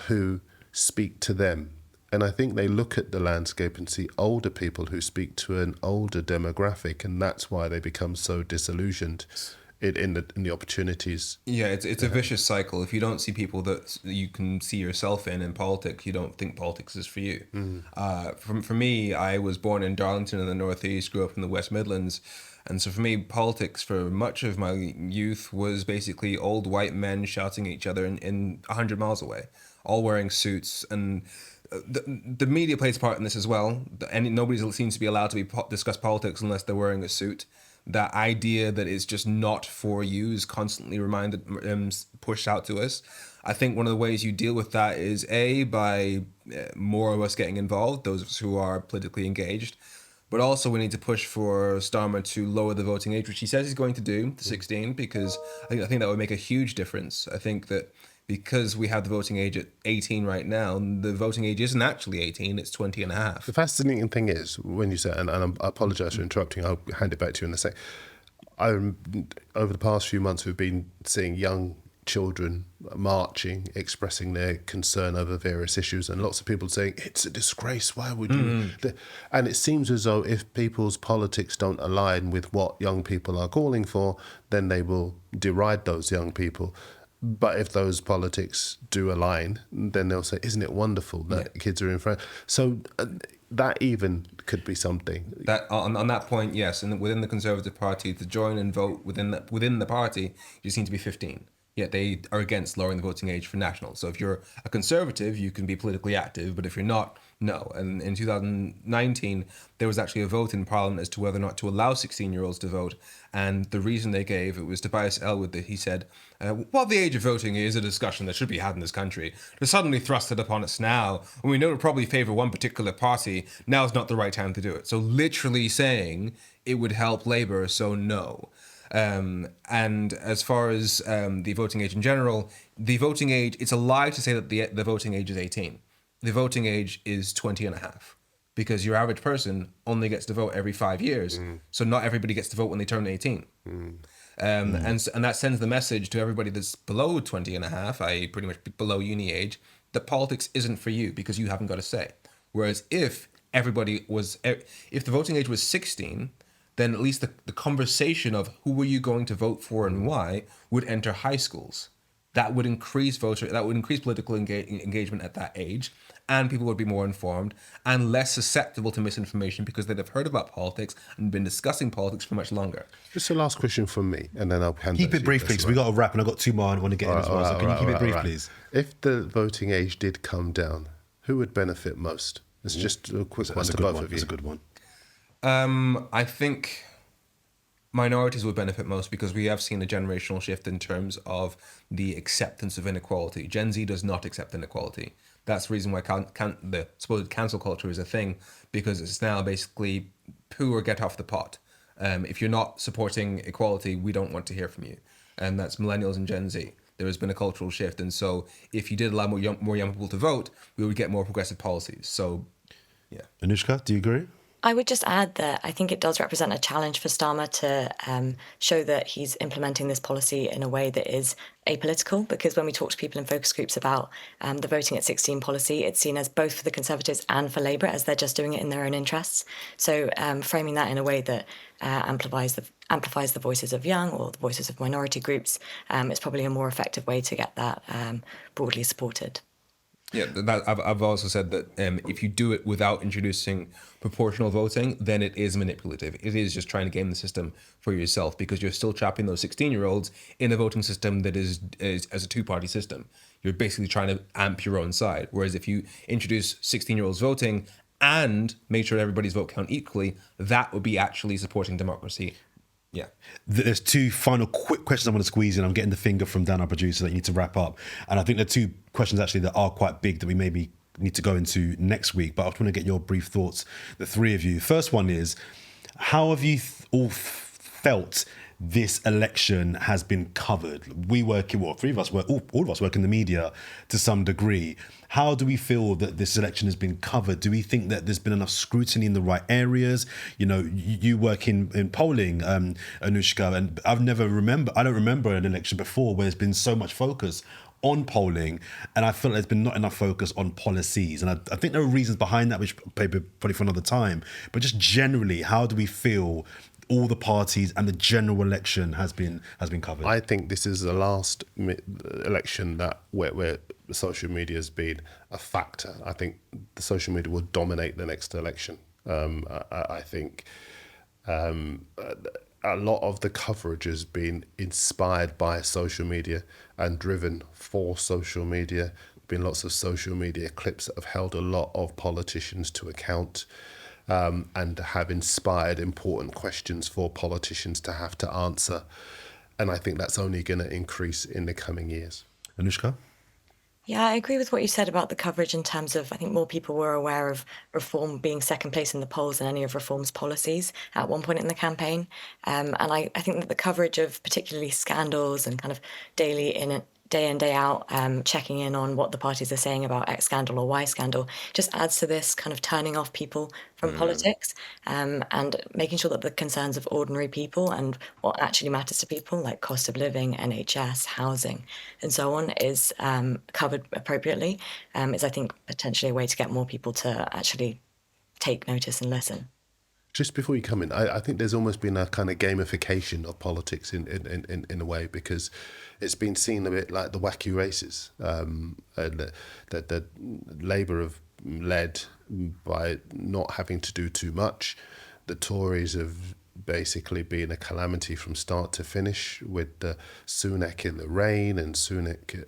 S3: who speak to them. And I think they look at the landscape and see older people who speak to an older demographic, and that's why they become so disillusioned in the opportunities.
S1: Yeah, it's a vicious cycle. If you don't see people that you can see yourself in politics, you don't think politics is for you. For me, I was born in Darlington in the Northeast, grew up in the West Midlands. And so for me, politics for much of my youth was basically old white men shouting at each other in 100 miles away, all wearing suits. And the media plays a part in this as well. And nobody seems to be allowed to discuss politics unless they're wearing a suit. That idea that it's just not for you is constantly pushed out to us. I think one of the ways you deal with that is by more of us getting involved, those of us who are politically engaged. But also we need to push for Starmer to lower the voting age, which he says he's going to do, to 16, because I think that would make a huge difference. I think that because we have the voting age at 18 right now, the voting age isn't actually 18, it's 20 and a half.
S3: The fascinating thing is, when you say, and I apologise for interrupting, I'll hand it back to you in a sec. Over the past few months, we've been seeing young children marching, expressing their concern over various issues, and lots of people saying, it's a disgrace, why would you? And it seems as though if people's politics don't align with what young people are calling for, then they will deride those young people. But if those politics do align, then they'll say, isn't it wonderful that kids are in front? So that even could be something.
S1: That on that point, yes. And within the Conservative Party, to join and vote within the party, you just need to be 15. Yet they are against lowering the voting age for national. So if you're a Conservative, you can be politically active. But if you're not, no. And in 2019, there was actually a vote in Parliament as to whether or not to allow 16-year-olds to vote. And the reason they gave, it was Tobias Ellwood, that he said, while the age of voting is a discussion that should be had in this country, to suddenly thrust it upon us now, when we know to probably favour one particular party, now is not the right time to do it. So literally saying it would help Labour, so no. And as far as the voting age in general, the voting age, it's a lie to say that the voting age is 18. The voting age is 20 and a half, because your average person only gets to vote every 5 years. So not everybody gets to vote when they turn 18. And that sends the message to everybody that's below 20 and a half, i.e. pretty much below uni age, that politics isn't for you because you haven't got a say. Whereas if the voting age was 16, then at least the conversation of who were you going to vote for and why would enter high schools. That would increase political engagement at that age, and people would be more informed and less susceptible to misinformation because they'd have heard about politics and been discussing politics for much longer.
S3: Just a last question from me, and then I'll hand
S4: Keep it brief, please. We got a wrap, and I've got two more I want to get in as well. So can you keep it brief, please?
S3: If the voting age did come down, who would benefit most? It's just a quick one to both of you.
S4: That's a good one.
S1: I think minorities would benefit most because we have seen a generational shift in terms of the acceptance of inequality. Gen Z does not accept inequality. That's the reason why the supposed cancel culture is a thing, because it's now basically poo or get off the pot. If you're not supporting equality, we don't want to hear from you. And that's millennials and Gen Z. There has been a cultural shift. And so if you did allow more young people to vote, we would get more progressive policies. So, yeah.
S4: Anouschka, do you agree?
S2: I would just add that I think it does represent a challenge for Starmer to show that he's implementing this policy in a way that is apolitical, because when we talk to people in focus groups about the voting at 16 policy, it's seen as both for the Conservatives and for Labour, as they're just doing it in their own interests. So framing that in a way that amplifies the voices of young or the voices of minority groups is probably a more effective way to get that broadly supported.
S1: Yeah, I've also said that if you do it without introducing proportional voting, then it is manipulative. It is just trying to game the system for yourself, because you're still trapping those 16-year-olds in a voting system that is as a two-party system. You're basically trying to amp your own side. Whereas if you introduce 16-year-olds voting and make sure everybody's vote count equally, that would be actually supporting democracy. Yeah.
S4: There's two final quick questions I want to squeeze in. I'm getting the finger from Dan, our producer, that you need to wrap up. And I think there are two questions actually that are quite big that we maybe need to go into next week. But I just want to get your brief thoughts, the three of you. First one is, how have you all felt this election has been covered. We work, well, three of us work, all of us work in the media to some degree. How do we feel that this election has been covered? Do we think that there's been enough scrutiny in the right areas? You know, you work in polling, Anouschka, and I don't remember an election before where there's been so much focus on polling, and I feel like there's been not enough focus on policies. And I think there are reasons behind that, which probably for another time. But just generally, how do we feel all the parties and the general election has been covered?
S3: I think this is the last election that where social media has been a factor. I think the social media will dominate the next election. I think a lot of the coverage has been inspired by social media and driven for social media. Been lots of social media clips that have held a lot of politicians to account. And have inspired important questions for politicians to have to answer. And I think that's only going to increase in the coming years.
S4: Anouschka?
S2: Yeah, I agree with what you said about the coverage in terms of, I think more people were aware of Reform being second place in the polls than any of Reform's policies at one point in the campaign. And I think that the coverage of particularly scandals and kind of day in, day out, checking in on what the parties are saying about X scandal or Y scandal, just adds to this kind of turning off people from politics, and making sure that the concerns of ordinary people and what actually matters to people, like cost of living, NHS, housing, and so on, is covered appropriately. Is, I think, potentially a way to get more people to actually take notice and listen.
S3: Just before you come in, I think there's almost been a kind of gamification of politics in a way, because it's been seen a bit like the wacky races that Labour have led by not having to do too much. The Tories have basically been a calamity from start to finish, with Sunak in the rain and Sunak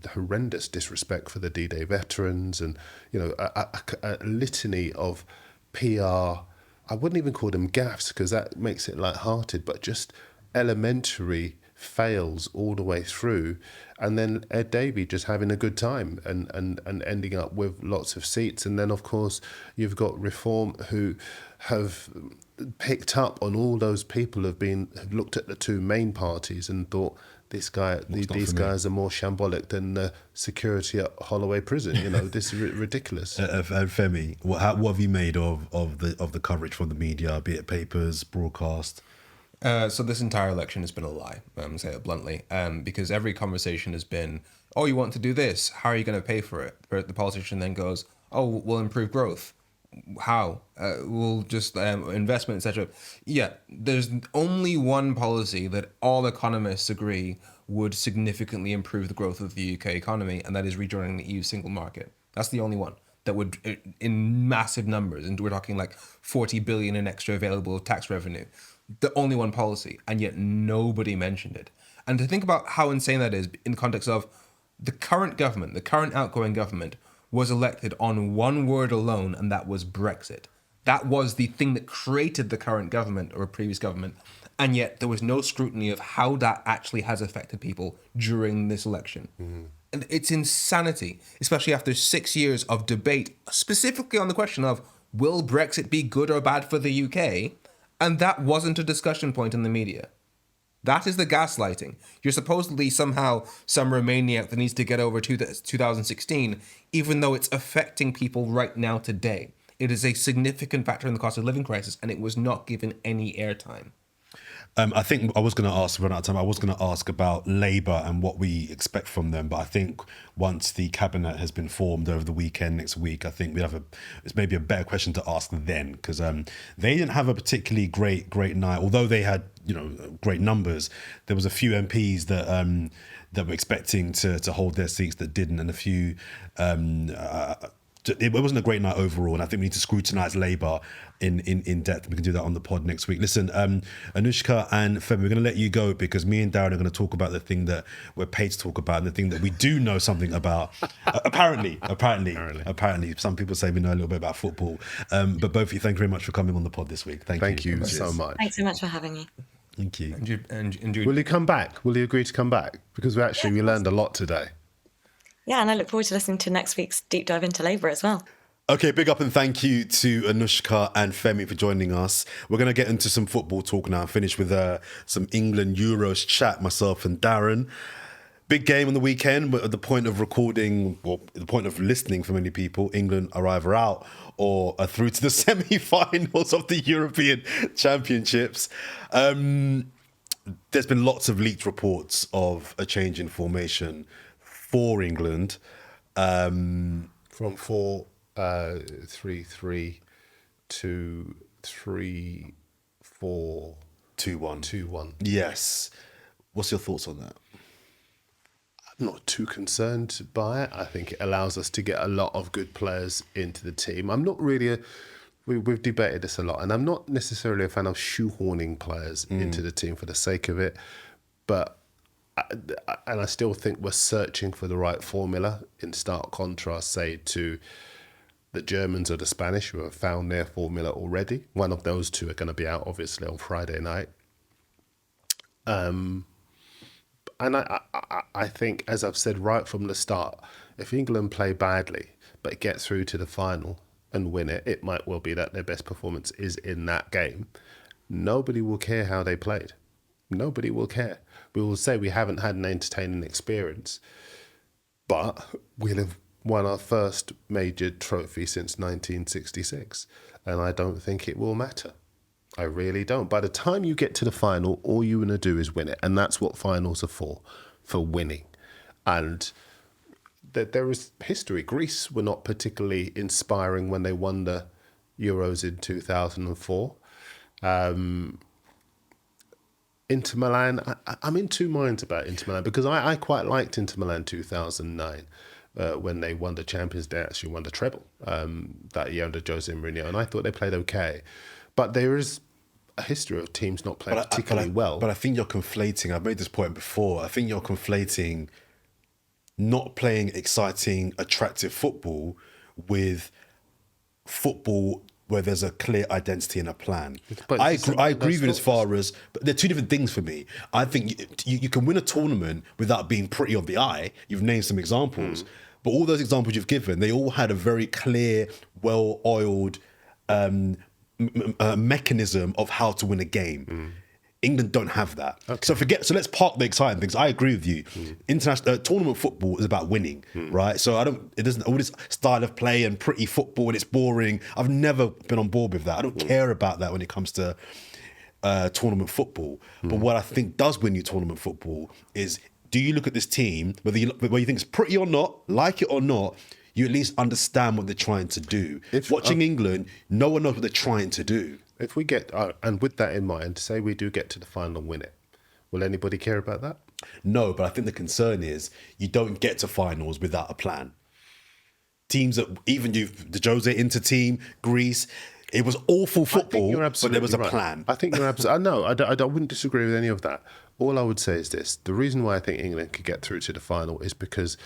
S3: horrendous disrespect for the D-Day veterans, and a litany of PR. I wouldn't even call them gaffes, because that makes it light-hearted, but just elementary fails all the way through. And then Ed Davey just having a good time and ending up with lots of seats. And then, of course, you've got Reform, who have picked up on all those people have looked at the two main parties and thought, these guys are more shambolic than the security at Holloway Prison. This is ridiculous.
S4: Femi, what have you made of the coverage from the media, be it papers, broadcast?
S1: So this entire election has been a lie, say it bluntly, because every conversation has been, oh, you want to do this, how are you going to pay for it? But the politician then goes, oh, we'll improve growth. How? We'll just investment, etc. Yeah, there's only one policy that all economists agree would significantly improve the growth of the UK economy, and that is rejoining the EU single market. That's the only one that would, in massive numbers, and we're talking like 40 billion in extra available tax revenue. The only one policy, and yet nobody mentioned it. And to think about how insane that is in the context of the current government, the current outgoing government, was elected on one word alone, and that was Brexit. That was the thing that created the current government or a previous government, and yet there was no scrutiny of how that actually has affected people during this election. Mm-hmm. And it's insanity, especially after 6 years of debate, specifically on the question of, will Brexit be good or bad for the UK? And that wasn't a discussion point in the media. That is the gaslighting. You're supposedly somehow some Romaniac that needs to get over 2016, even though it's affecting people right now today. It is a significant factor in the cost of living crisis, and it was not given any airtime.
S4: I think I was going to ask, run out of time, I was going to ask about Labour and what we expect from them. But I think once the cabinet has been formed over the weekend next week, I think it's maybe a better question to ask then, because they didn't have a particularly great night. Although they had, great numbers, there was a few MPs that were expecting to hold their seats that didn't, and a few. It wasn't a great night overall, and I think we need to scrutinise Labour in depth. We can do that on the pod next week. Listen, Anouschka and Femi, we're going to let you go because me and Darren are going to talk about the thing that we're paid to talk about and the thing that we do know something about. Apparently. Some people say we know a little bit about football. But both of you, thank you very much for coming on the pod this week. Thank you
S3: so much.
S2: Thanks so much for having me.
S4: Thank you.
S1: And
S3: Will you come back? Will you agree to come back? Because we learned a lot today.
S2: Yeah, and I look forward to listening to next week's deep dive into Labour as well.
S4: Okay, big up and thank you to Anouschka and Femi for joining us. We're going to get into some football talk now and finish with some England Euros chat, myself and Darren. Big game on the weekend, but at the point of recording, or the point of listening for many people, England are either out or are through to the semi-finals of the European Championships. There's been lots of leaked reports of a change in formation for England.
S3: From 4-3-3 to 3-4-2-1. 2-1.
S4: Yes. What's your thoughts on that?
S3: I'm not too concerned by it. I think it allows us to get a lot of good players into the team. I'm not really we've debated this a lot, and I'm not necessarily a fan of shoehorning players into the team for the sake of it. But I still think we're searching for the right formula, in stark contrast, say, to the Germans or the Spanish, who have found their formula already. One of those two are going to be out, obviously, on Friday night. And I think, as I've said right from the start, if England play badly but get through to the final and win it, it might well be that their best performance is in that game. Nobody will care how they played. Nobody will care. We will say we haven't had an entertaining experience, but we'll have won our first major trophy since 1966, and I don't think it will matter. I really don't. By the time you get to the final, all you want to do is win it, and that's what finals are for winning. And there is history. Greece were not particularly inspiring when they won the Euros in 2004. Inter Milan, I'm in two minds about Inter Milan, because I quite liked Inter Milan 2009 when they won the Champions League. They actually won the treble that year under Jose Mourinho, and I thought they played okay. But there is a history of teams not playing particularly well.
S4: But I think you're conflating, I've made this point before, I think you're conflating not playing exciting, attractive football with football where there's a clear identity and a plan.
S3: But
S4: I agree with you as far as, but they're two different things for me. I think you can win a tournament without being pretty on the eye. You've named some examples, but all those examples you've given, they all had a very clear, well-oiled mechanism of how to win a game. England don't have that. Okay. So let's park the exciting things. I agree with you. International tournament football is about winning, right? So it doesn't, all this style of play and pretty football and it's boring. I've never been on board with that. I don't care about that when it comes to tournament football. But what I think does win you tournament football is, do you look at this team, whether you think it's pretty or not, like it or not, you at least understand what they're trying to do. Watching England, no one knows what they're trying to do.
S3: If we get, and with that in mind, say we do get to the final and win it, will anybody care about that?
S4: No, but I think the concern is you don't get to finals without a plan. Teams that, even the Jose Inter team, Greece, it was awful football, but there was a plan.
S3: I think you're absolutely, no, I wouldn't disagree with any of that. All I would say is this: the reason why I think England could get through to the final is because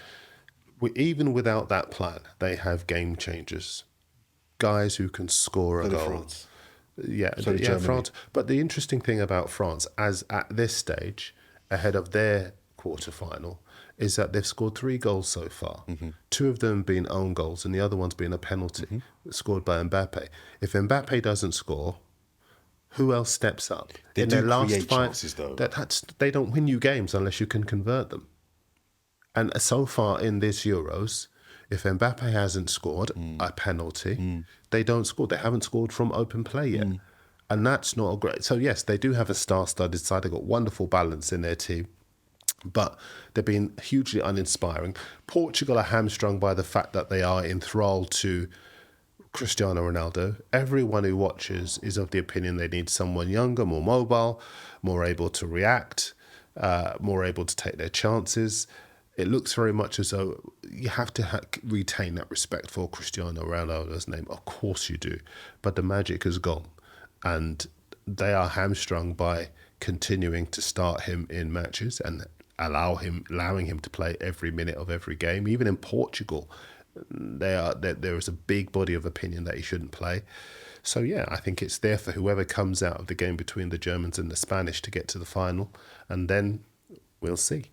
S3: even without that plan, they have game changers, guys who can score a goal.
S4: France.
S3: Yeah, France. But the interesting thing about France, as at this stage, ahead of their quarterfinal, is that they've scored 3 goals so far. 2 of them being own goals, and the other one's being a penalty scored by Mbappe. If Mbappe doesn't score, who else steps up?
S4: They
S3: in
S4: do
S3: their last
S4: create
S3: five,
S4: chances, though.
S3: They don't win you games unless you can convert them. And so far in this Euros, if Mbappe hasn't scored a penalty, they don't score. They haven't scored from open play yet. And that's not a great... So yes, they do have a star-studded side. They've got wonderful balance in their team, but they've been hugely uninspiring. Portugal are hamstrung by the fact that they are enthralled to Cristiano Ronaldo. Everyone who watches is of the opinion they need someone younger, more mobile, more able to react, more able to take their chances. It looks very much as though you have to retain that respect for Cristiano Ronaldo's name. Of course you do. But the magic has gone. And they are hamstrung by continuing to start him in matches and allowing him to play every minute of every game. Even in Portugal, there is a big body of opinion that he shouldn't play. So yeah, I think it's there for whoever comes out of the game between the Germans and the Spanish to get to the final. And then we'll see.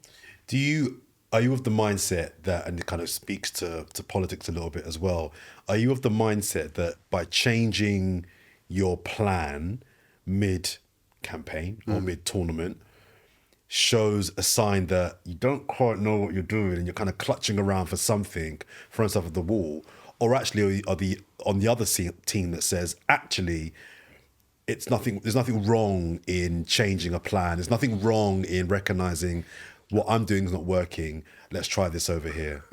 S4: Do you are you of the mindset that, and it kind of speaks to politics a little bit as well, are you of the mindset that by changing your plan mid-campaign or mid-tournament shows a sign that you don't quite know what you're doing and you're kind of clutching around for something, throwing stuff at the wall? Or actually are the on the other team that says, actually, there's nothing wrong in changing a plan. There's nothing wrong in recognizing what I'm doing is not working. Let's try this over here.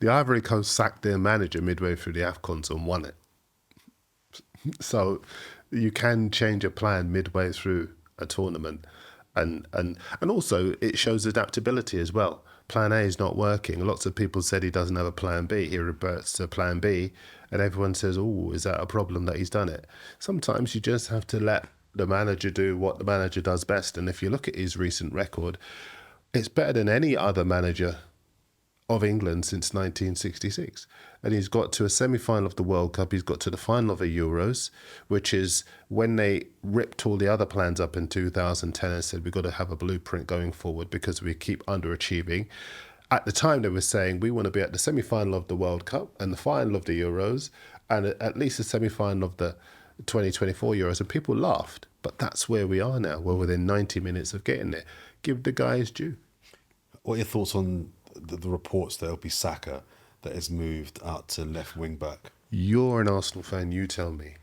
S3: The Ivory Coast sacked their manager midway through the AFCONs and won it. So you can change a plan midway through a tournament. And also it shows adaptability as well. Plan A is not working. Lots of people said he doesn't have a plan B. He reverts to plan B and everyone says, oh, is that a problem that he's done it? Sometimes you just have to let the manager do what the manager does best. And if you look at his recent record, it's better than any other manager of England since 1966. And he's got to a semi-final of the World Cup. He's got to the final of the Euros, which is when they ripped all the other plans up in 2010 and said, we've got to have a blueprint going forward because we keep underachieving. At the time, they were saying, we want to be at the semi-final of the World Cup and the final of the Euros and at least the semi-final of the 2024 Euros. And people laughed. But that's where we are now. We're within 90 minutes of getting there. Give the guy his due.
S4: What are your thoughts on the reports that it'll be Saka that is moved out to left wing back?
S3: You're an Arsenal fan, you tell me.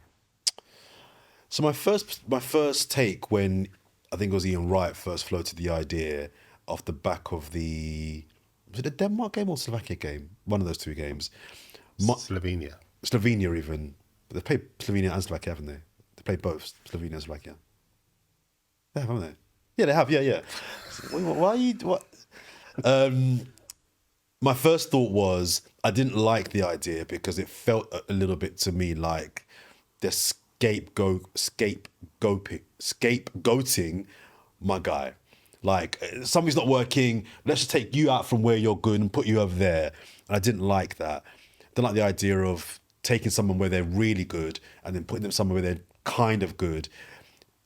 S4: So my first take when I think it was Ian Wright first floated the idea off the back of was it the Denmark game or Slovakia game? One of those two games.
S3: Slovenia
S4: even. They've played Slovenia and Slovakia, haven't they? They played both Slovenia and Slovakia. They have, haven't they? Yeah, they have. Yeah. Why are you... What? My first thought was I didn't like the idea because it felt a little bit to me like they're scapegoating my guy. Like, something's not working, let's just take you out from where you're good and put you over there. And I didn't like that. I didn't like the idea of taking someone where they're really good and then putting them somewhere where they're kind of good.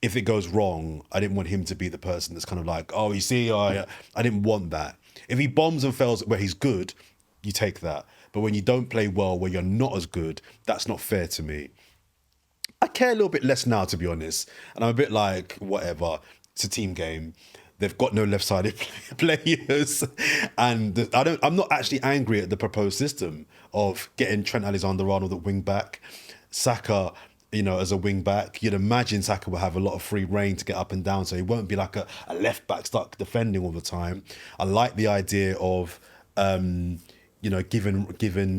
S4: If it goes wrong, I didn't want him to be the person that's kind of like, oh, you see, I didn't want that. If he bombs and fails where he's good, you take that. But when you don't play well where you're not as good, that's not fair to me. I care a little bit less now, to be honest. And I'm a bit like, whatever, it's a team game. They've got no left-sided players. And I'm not actually angry at the proposed system of getting Trent Alexander-Arnold at wing-back, Saka, as a wing-back. You'd imagine Saka will have a lot of free reign to get up and down, so he won't be like a left-back stuck defending all the time. I like the idea of... giving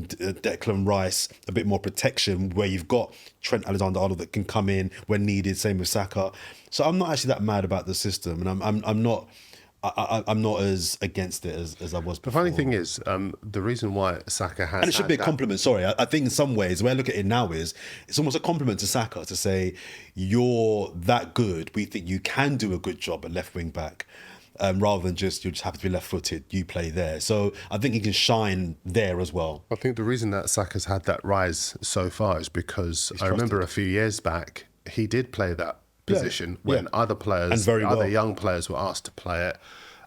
S4: Declan Rice a bit more protection where you've got Trent Alexander-Arnold that can come in when needed, same with Saka. So I'm not actually that mad about the system, and I'm not as against it as I was before.
S3: The funny thing is, the reason why Saka has...
S4: And it should be a compliment, sorry. I think in some ways, the way I look at it now is, it's almost a compliment to Saka to say, you're that good, we think you can do a good job at left wing back. Rather than you just happen to be left-footed, you play there. So I think he can shine there as well.
S3: I think the reason that Saka's had that rise so far is because I remember a few years back, he did play that position when other players, other young players were asked to play it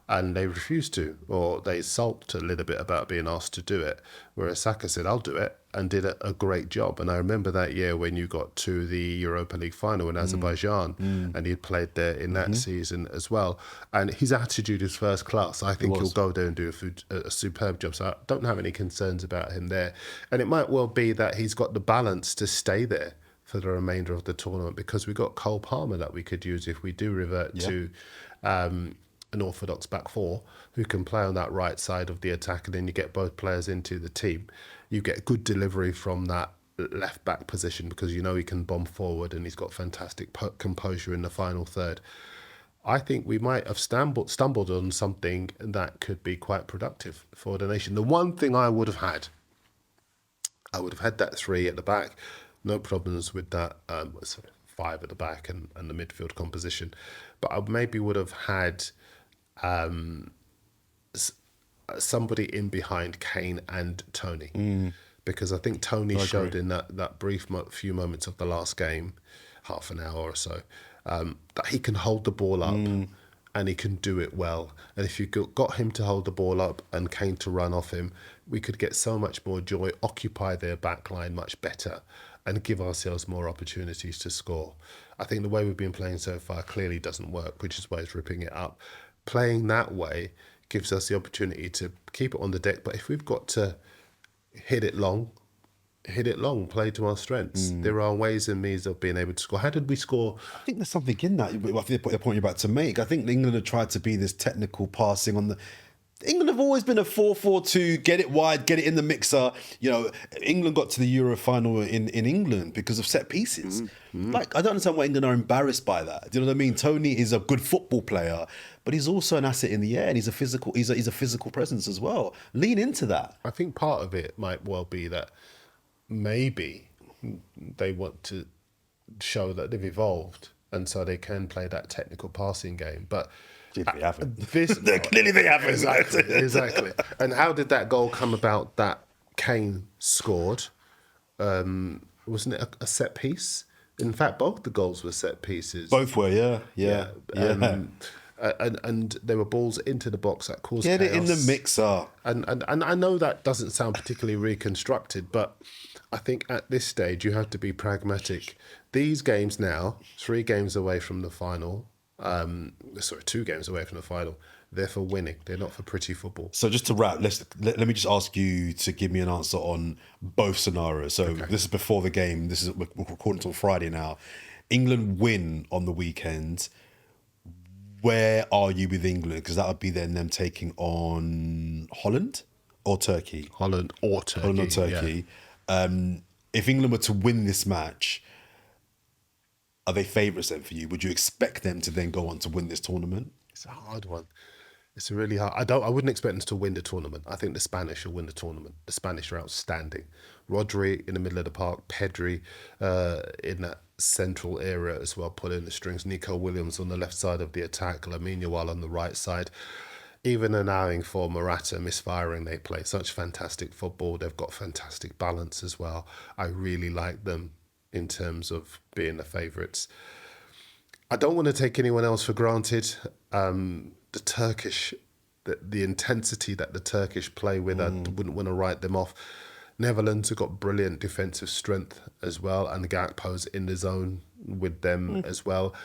S3: and they refused to, or they sulked a little bit about being asked to do it, whereas Saka said, I'll do it, and did a great job. And I remember that year when you got to the Europa League final in Azerbaijan, and he played there in that season as well. And his attitude is first class. I think he'll go there and do a superb job. So I don't have any concerns about him there. And it might well be that he's got the balance to stay there for the remainder of the tournament, because we've got Cole Palmer that we could use if we do revert to... an orthodox back four who can play on that right side of the attack, and then you get both players into the team. You get good delivery from that left back position because he can bomb forward and he's got fantastic composure in the final third. I think we might have stumbled on something that could be quite productive for the nation. The one thing I would have had that three at the back, no problems with that, five at the back and the midfield composition, but I maybe would have had somebody in behind Kane and Tony, because I think Tony showed in that brief few moments of the last game, half an hour or so, that he can hold the ball up and he can do it well. And if you got him to hold the ball up and Kane to run off him, we could get so much more joy, occupy their back line much better, and give ourselves more opportunities to score. I think the way we've been playing so far clearly doesn't work, which is why it's ripping it up. Playing that way gives us the opportunity to keep it on the deck, but if we've got to hit it long, play to our strengths. There are ways and means of being able to score. How did we score?
S4: I think there's something in that. I think the point you're about to make. I think England have tried to be this technical passing on the. England have always been a 4-4-2, get it wide, get it in the mixer. You know, England got to the Euro final in England because of set pieces. Like, I don't understand why England are embarrassed by that. Do you know what I mean? Tony is a good football player, but he's also an asset in the air, and he's a physical presence as well. Lean into that.
S3: I think part of it might well be that maybe they want to show that they've evolved, and so they can play that technical passing game. But
S4: Clearly they haven't.
S3: Clearly they haven't. Exactly. And how did that goal come about that Kane scored? Wasn't it a set piece? In fact, both the goals were set pieces.
S4: Both were, yeah.
S3: And there were balls into the box that caused
S4: Get
S3: chaos.
S4: it in the mixer.
S3: And I know that doesn't sound particularly reconstructed, but I think at this stage you have to be pragmatic. These games now, 3 games away from the final, 2 games away from the final, they're for winning. They're not for pretty football.
S4: So just to wrap, let me just ask you to give me an answer on both scenarios. So This is before the game. We're recording until Friday now. England win on the weekend. Where are you with England? Because that would be then them taking on Holland or Turkey.
S3: Holland or Turkey.
S4: Yeah. If England were to win this match, are they favourites then for you? Would you expect them to then go on to win this tournament?
S3: It's a hard one. It's a really hard. I wouldn't expect them to win the tournament. I think the Spanish will win the tournament. The Spanish are outstanding. Rodri in the middle of the park, Pedri in that central area as well, pulling the strings. Nico Williams on the left side of the attack, Lamine Yamal on the right side. Even allowing for Morata misfiring, they play such fantastic football. They've got fantastic balance as well. I really like them in terms of being the favourites. I don't want to take anyone else for granted. The Turkish, the intensity that the Turkish play with, I wouldn't want to write them off. Netherlands have got brilliant defensive strength as well, and Gakpo's in the zone with them as well.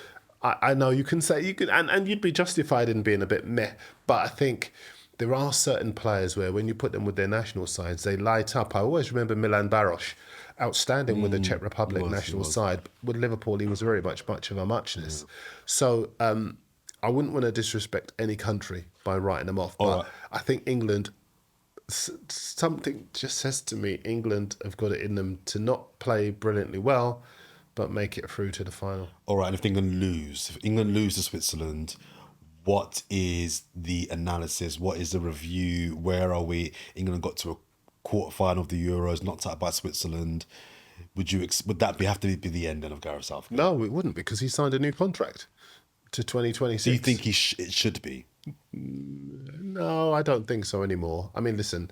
S3: I know you can say, and you'd be justified in being a bit meh, but I think there are certain players where when you put them with their national sides, they light up. I always remember Milan Baroš, outstanding with the Czech Republic national side. With Liverpool, he was very much of a muchness. So I wouldn't want to disrespect any country by writing them off, but I think England, something just says to me, England have got it in them to not play brilliantly well, but make it through to the final.
S4: All right, and if England lose to Switzerland, what is the analysis? What is the review? Where are we? England got to a quarter-final of the Euros, knocked out by Switzerland. Would that have to be the end then of Gareth Southgate?
S3: No, it wouldn't, because he signed a new contract to 2026.
S4: Do you think it should be?
S3: No, I don't think so anymore. I mean, listen.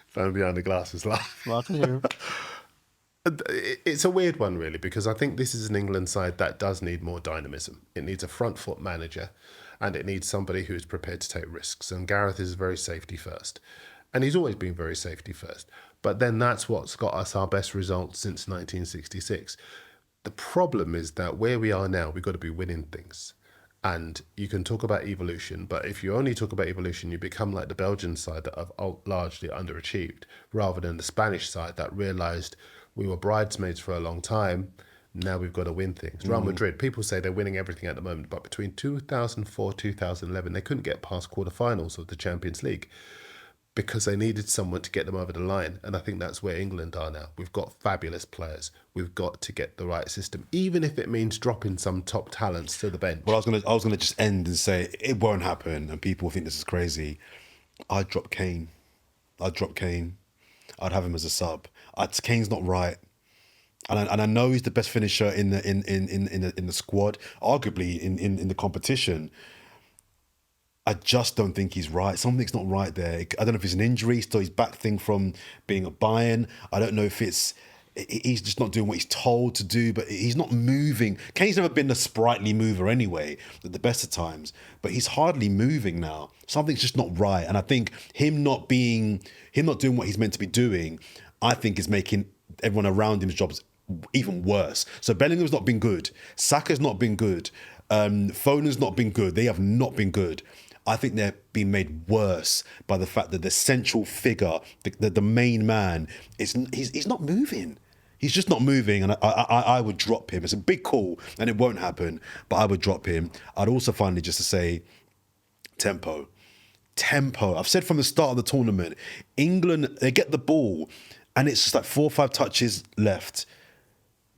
S3: Phone behind the glass is laugh.
S4: Well, I can hear him.
S3: It's a weird one, really, because I think this is an England side that does need more dynamism. It needs a front foot manager, and it needs somebody who's prepared to take risks. And Gareth is very safety first. And he's always been very safety first. But then that's what's got us our best results since 1966. The problem is that where we are now, we've got to be winning things. And you can talk about evolution, but if you only talk about evolution, you become like the Belgian side that have largely underachieved, rather than the Spanish side that realised we were bridesmaids for a long time. Now we've got to win things. Real Madrid, people say they're winning everything at the moment, but between 2004, 2011, they couldn't get past quarterfinals of the Champions League because they needed someone to get them over the line. And I think that's where England are now. We've got fabulous players. We've got to get the right system, even if it means dropping some top talents to the bench.
S4: Well, I was gonna just end and say it won't happen, and people think this is crazy. I'd drop Kane. I'd have him as a sub. Kane's not right, and I know he's the best finisher in the squad, arguably in the competition. I just don't think he's right. Something's not right there. I don't know if it's an injury, still his back thing from being at Bayern. I don't know if it's he's just not doing what he's told to do, but he's not moving. Kane's never been a sprightly mover anyway, at the best of times, but he's hardly moving now. Something's just not right. And I think him not doing what he's meant to be doing, I think is making everyone around him's jobs even worse. So Bellingham's not been good. Saka's not been good. Foden's not been good. They have not been good. I think they're being made worse by the fact that the central figure, the main man, he's not moving. He's just not moving, and I would drop him. It's a big call, and it won't happen, but I would drop him. I'd also finally just to say, tempo. I've said from the start of the tournament, England, they get the ball, and it's just like 4 or 5 touches left.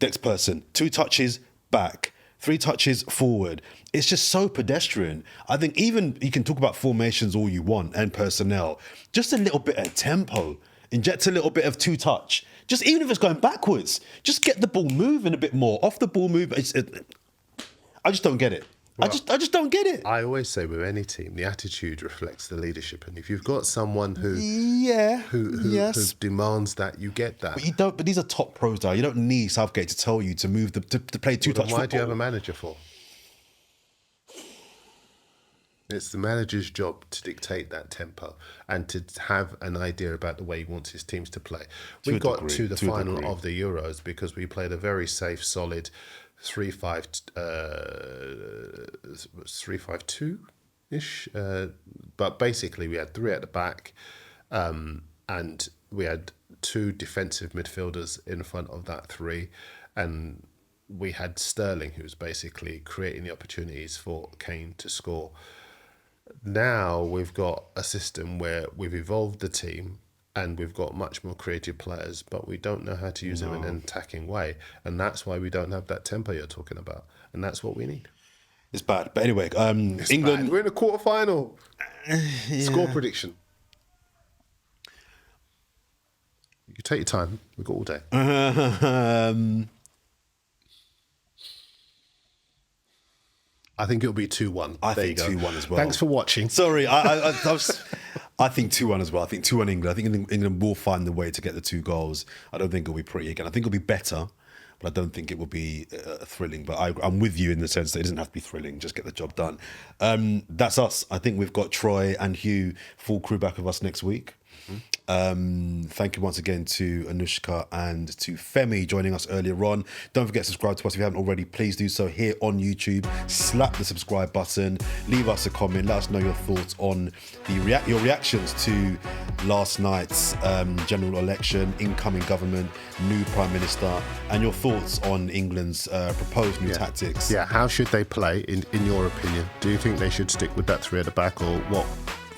S4: Next person, 2 touches back. 3 touches forward. It's just so pedestrian. I think even you can talk about formations all you want and personnel. Just a little bit of tempo. Inject a little bit of 2-touch. Just even if it's going backwards, just get the ball moving a bit more. Off the ball move. I just don't get it. Well, I just don't get it.
S3: I always say with any team, the attitude reflects the leadership, and if you've got someone who demands that, you get that.
S4: But you don't. But these are top pros, though. You don't need Southgate to tell you to move to play 2-touch football.
S3: Why do you have a manager for? It's the manager's job to dictate that tempo and to have an idea about the way he wants his teams to play. We got to the final of the Euros because we played a very safe, solid 3-5-2-ish. But basically we had 3 at the back and we had 2 defensive midfielders in front of that 3. And we had Sterling, who was basically creating the opportunities for Kane to score. Now we've got a system where we've evolved the team and we've got much more creative players, but we don't know how to use them in an attacking way. And that's why we don't have that tempo you're talking about. And that's what we need.
S4: It's bad. But anyway, England...
S3: Bad. We're in a quarter-final. Score prediction. You take your time. We've got all day. I think it'll be 2-1.
S4: I think 2-1 as well.
S3: Thanks for watching.
S4: Sorry, I think 2-1 as well. I think 2-1 England. I think England will find the way to get the 2 goals. I don't think it'll be pretty again. I think it'll be better, but I don't think it will be thrilling. But I'm with you in the sense that it doesn't have to be thrilling. Just get the job done. That's us. I think we've got Troy and Hugh, full crew back with us next week. Thank you once again to Anouschka and to Femi joining us earlier on. Don't forget to subscribe to us if you haven't already. Please do so here on YouTube. Slap the subscribe button. Leave us a comment. Let us know your thoughts on your reactions to last night's general election, incoming government, new Prime Minister, and your thoughts on England's proposed new tactics.
S3: Yeah, how should they play in your opinion? Do you think they should stick with that 3 at the back, or what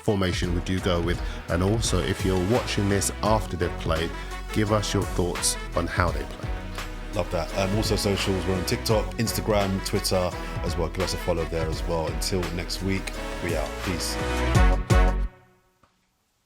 S3: formation would you go with? And also, if you're watching this after they've played, give us your thoughts on how they play.
S4: Love that. Also socials, we're on TikTok, Instagram, Twitter as well. Give us a follow there as well. Until next week, we out. Peace.